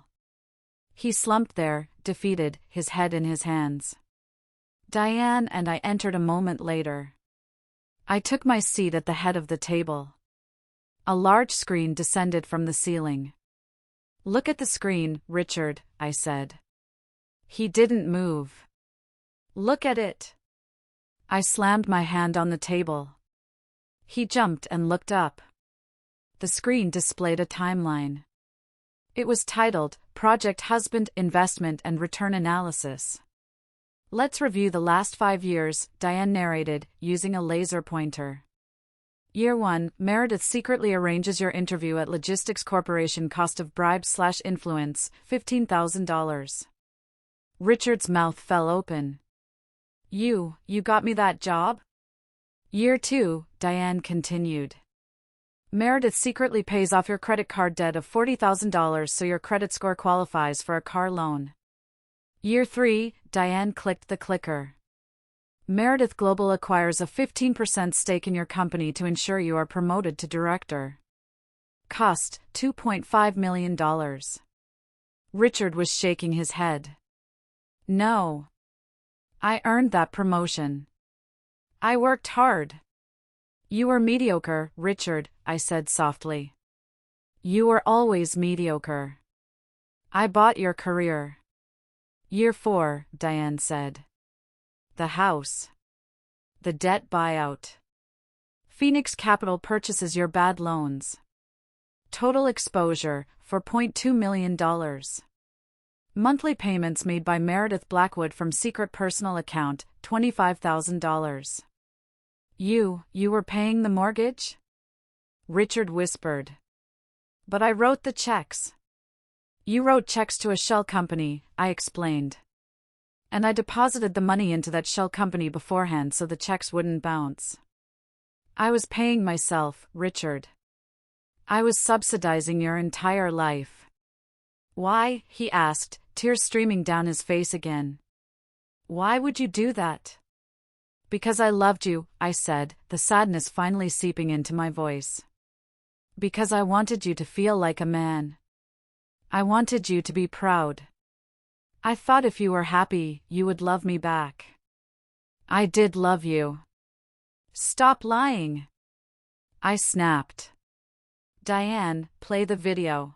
He slumped there, defeated, his head in his hands. Diane and I entered a moment later. I took my seat at the head of the table. A large screen descended from the ceiling. Look at the screen, Richard, I said. He didn't move. Look at it. I slammed my hand on the table. He jumped and looked up. The screen displayed a timeline. It was titled, Project Husband Investment and Return Analysis. Let's review the last 5 years, Diane narrated, using a laser pointer. Year 1, Meredith secretly arranges your interview at Logistics Corporation. Cost of bribe/influence, $15,000. Richard's mouth fell open. You got me that job? Year 2, Diane continued. Meredith secretly pays off your credit card debt of $40,000 so your credit score qualifies for a car loan. Year 3, Diane clicked the clicker. Meredith Global acquires a 15% stake in your company to ensure you are promoted to director. Cost, $2.5 million. Richard was shaking his head. No. I earned that promotion. I worked hard. You were mediocre, Richard, I said softly. You were always mediocre. I bought your career. Year 4, Diane said. The house. The debt buyout. Phoenix Capital purchases your bad loans. Total exposure, $4.2 million. Monthly payments made by Meredith Blackwood from secret personal account, $25,000. You were paying the mortgage? Richard whispered. But I wrote the checks. You wrote checks to a shell company, I explained. And I deposited the money into that shell company beforehand so the checks wouldn't bounce. I was paying myself, Richard. I was subsidizing your entire life. Why? He asked, tears streaming down his face again. Why would you do that? Because I loved you, I said, the sadness finally seeping into my voice. Because I wanted you to feel like a man. I wanted you to be proud. I thought if you were happy, you would love me back. I did love you. Stop lying. I snapped. Diane, play the video.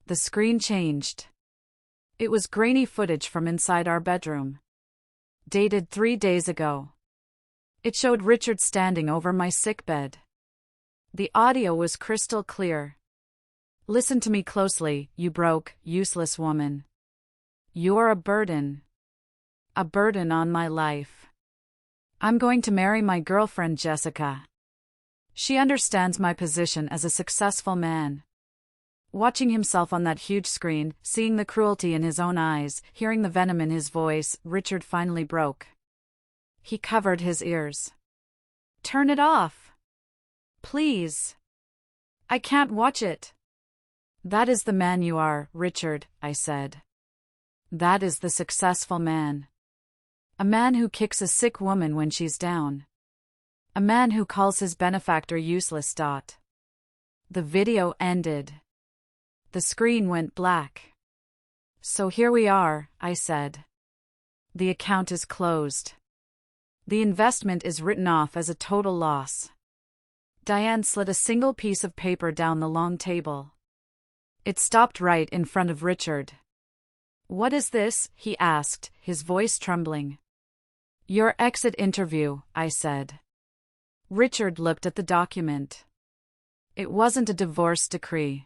The screen changed. It was grainy footage from inside our bedroom. Dated 3 days ago. It showed Richard standing over my sickbed. The audio was crystal clear. Listen to me closely, you broke, useless woman. You're a burden. A burden on my life. I'm going to marry my girlfriend Jessica. She understands my position as a successful man. Watching himself on that huge screen, seeing the cruelty in his own eyes, hearing the venom in his voice, Richard finally broke. He covered his ears. Turn it off. Please. I can't watch it. That is the man you are, Richard, I said. That is the successful man. A man who kicks a sick woman when she's down. A man who calls his benefactor useless. The video ended. The screen went black. So here we are, I said. The account is closed. The investment is written off as a total loss. Diane slid a single piece of paper down the long table. It stopped right in front of Richard. What is this? He asked, his voice trembling. Your exit interview, I said. Richard looked at the document. It wasn't a divorce decree.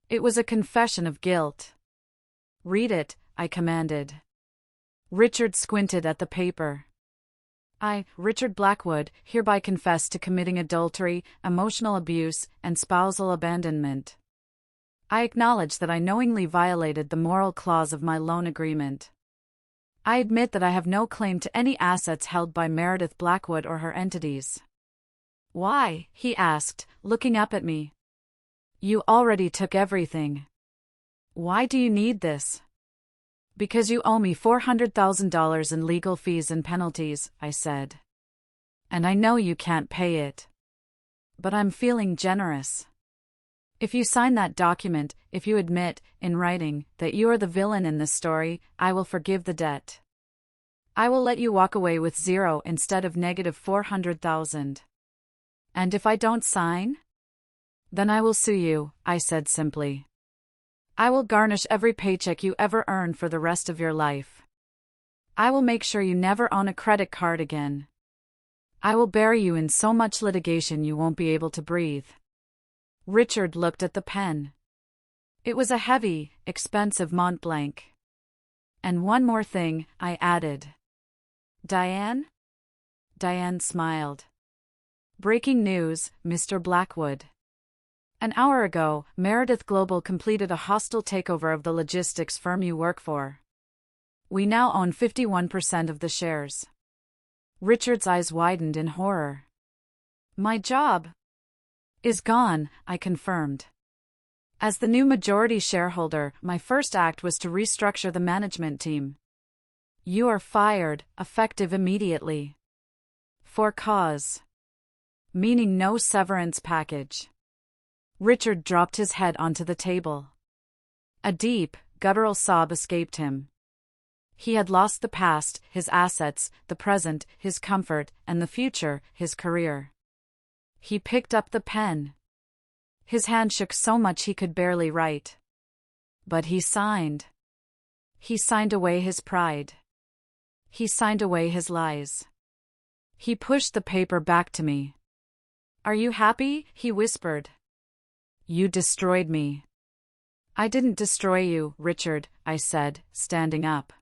It was a confession of guilt. Read it, I commanded. Richard squinted at the paper. I, Richard Blackwood, hereby confess to committing adultery, emotional abuse, and spousal abandonment. I acknowledge that I knowingly violated the moral clause of my loan agreement. I admit that I have no claim to any assets held by Meredith Blackwood or her entities. Why? He asked, looking up at me. You already took everything. Why do you need this? Because you owe me $400,000 in legal fees and penalties, I said. And I know you can't pay it. But I'm feeling generous. If you sign that document, if you admit, in writing, that you are the villain in this story, I will forgive the debt. I will let you walk away with zero instead of negative $400,000. And if I don't sign? Then I will sue you, I said simply. I will garnish every paycheck you ever earn for the rest of your life. I will make sure you never own a credit card again. I will bury you in so much litigation you won't be able to breathe. Richard looked at the pen. It was a heavy, expensive Mont Blanc. And one more thing, I added. Diane? Diane smiled. Breaking news, Mr. Blackwood. An hour ago, Meredith Global completed a hostile takeover of the logistics firm you work for. We now own 51% of the shares. Richard's eyes widened in horror. My job is gone, I confirmed. As the new majority shareholder, my first act was to restructure the management team. You are fired, effective immediately. For cause. Meaning no severance package. Richard dropped his head onto the table. A deep, guttural sob escaped him. He had lost the past, his assets, the present, his comfort, and the future, his career. He picked up the pen. His hand shook so much he could barely write. But he signed. He signed away his pride. He signed away his lies. He pushed the paper back to me. Are you happy? He whispered. You destroyed me. I didn't destroy you, Richard, I said, standing up.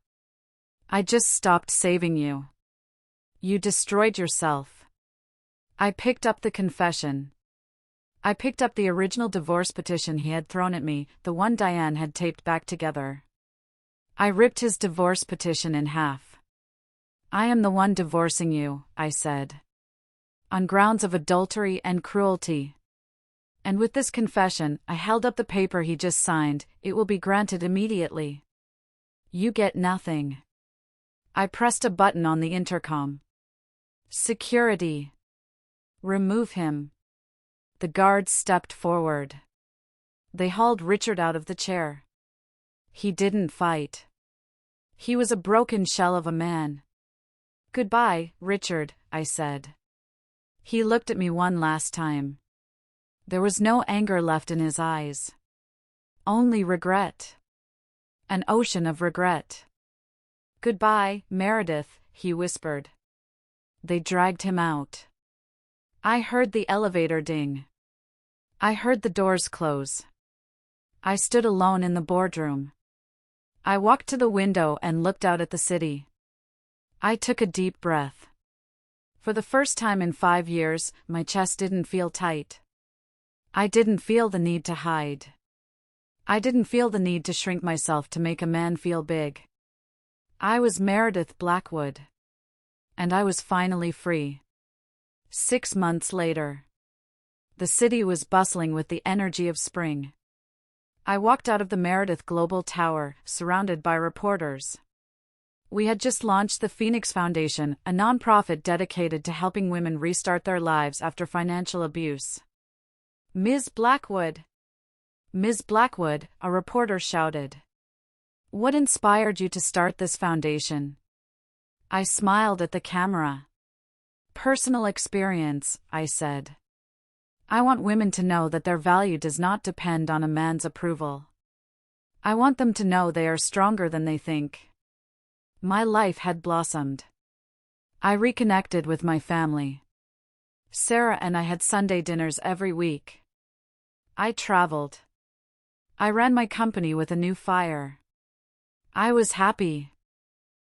I just stopped saving you. You destroyed yourself. I picked up the confession. I picked up the original divorce petition he had thrown at me, the one Diane had taped back together. I ripped his divorce petition in half. I am the one divorcing you, I said. On grounds of adultery and cruelty. And with this confession, I held up the paper he just signed. It will be granted immediately. You get nothing. I pressed a button on the intercom. Security. Remove him. The guards stepped forward. They hauled Richard out of the chair. He didn't fight. He was a broken shell of a man. Goodbye, Richard, I said. He looked at me one last time. There was no anger left in his eyes. Only regret. An ocean of regret. Goodbye, Meredith, he whispered. They dragged him out. I heard the elevator ding. I heard the doors close. I stood alone in the boardroom. I walked to the window and looked out at the city. I took a deep breath. For the first time in 5 years, my chest didn't feel tight. I didn't feel the need to hide. I didn't feel the need to shrink myself to make a man feel big. I was Meredith Blackwood. And I was finally free. 6 months later. The city was bustling with the energy of spring. I walked out of the Meredith Global Tower, surrounded by reporters. We had just launched the Phoenix Foundation, a nonprofit dedicated to helping women restart their lives after financial abuse. Ms. Blackwood! Ms. Blackwood, a reporter shouted. What inspired you to start this foundation? I smiled at the camera. Personal experience, I said. I want women to know that their value does not depend on a man's approval. I want them to know they are stronger than they think. My life had blossomed. I reconnected with my family. Sarah and I had Sunday dinners every week. I traveled. I ran my company with a new fire. I was happy.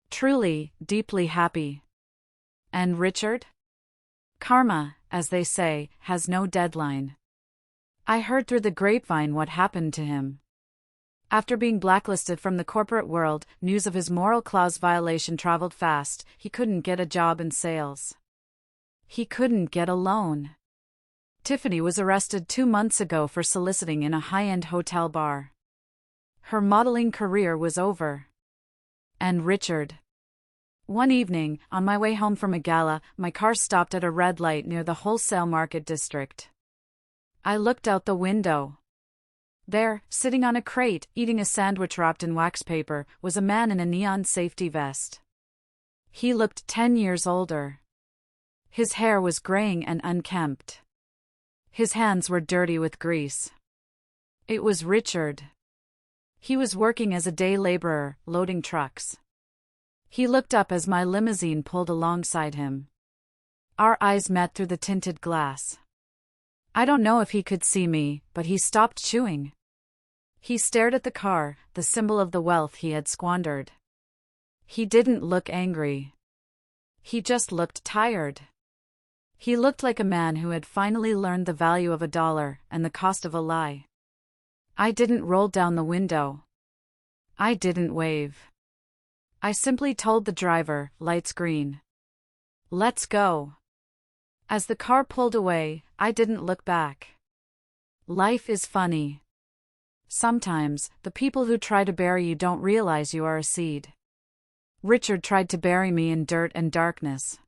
Truly, deeply happy. And Richard? Karma, as they say, has no deadline. I heard through the grapevine what happened to him. After being blacklisted from the corporate world, news of his moral clause violation traveled fast. He couldn't get a job in sales. He couldn't get a loan. Tiffany was arrested 2 months ago for soliciting in a high-end hotel bar. Her modeling career was over. And Richard. One evening, on my way home from a gala, my car stopped at a red light near the wholesale market district. I looked out the window. There, sitting on a crate, eating a sandwich wrapped in wax paper, was a man in a neon safety vest. He looked 10 years older. His hair was graying and unkempt. His hands were dirty with grease. It was Richard. He was working as a day laborer, loading trucks. He looked up as my limousine pulled alongside him. Our eyes met through the tinted glass. I don't know if he could see me, but he stopped chewing. He stared at the car, the symbol of the wealth he had squandered. He didn't look angry. He just looked tired. He looked like a man who had finally learned the value of $1 and the cost of a lie. I didn't roll down the window. I didn't wave. I simply told the driver, "Lights green. Let's go." As the car pulled away, I didn't look back. Life is funny. Sometimes, the people who try to bury you don't realize you are a seed. Richard tried to bury me in dirt and darkness.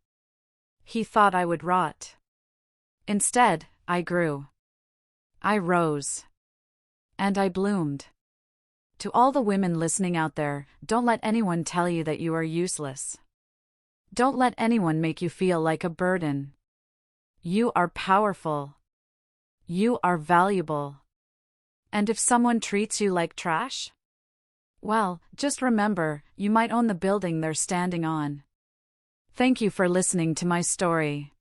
He thought I would rot. Instead, I grew. I rose. And I bloomed. To all the women listening out there, don't let anyone tell you that you are useless. Don't let anyone make you feel like a burden. You are powerful. You are valuable. And if someone treats you like trash? Well, just remember, you might own the building they're standing on. Thank you for listening to my story.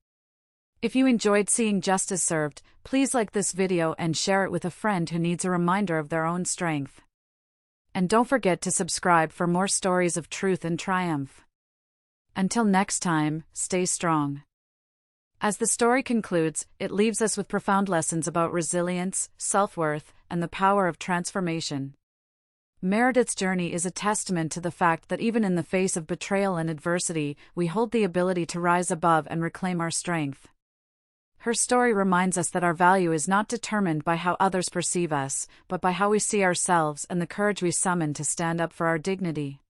If you enjoyed seeing justice served, please like this video and share it with a friend who needs a reminder of their own strength. And don't forget to subscribe for more stories of truth and triumph. Until next time, stay strong. As the story concludes, it leaves us with profound lessons about resilience, self-worth, and the power of transformation. Meredith's journey is a testament to the fact that even in the face of betrayal and adversity, we hold the ability to rise above and reclaim our strength. Her story reminds us that our value is not determined by how others perceive us, but by how we see ourselves and the courage we summon to stand up for our dignity.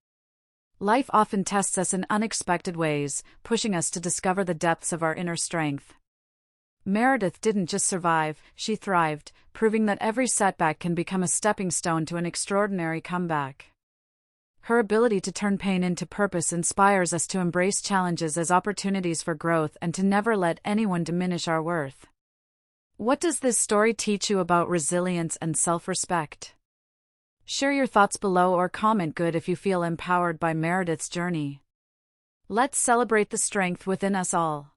Life often tests us in unexpected ways, pushing us to discover the depths of our inner strength. Meredith didn't just survive, she thrived, proving that every setback can become a stepping stone to an extraordinary comeback. Her ability to turn pain into purpose inspires us to embrace challenges as opportunities for growth and to never let anyone diminish our worth. What does this story teach you about resilience and self-respect? Share your thoughts below or comment good if you feel empowered by Meredith's journey. Let's celebrate the strength within us all.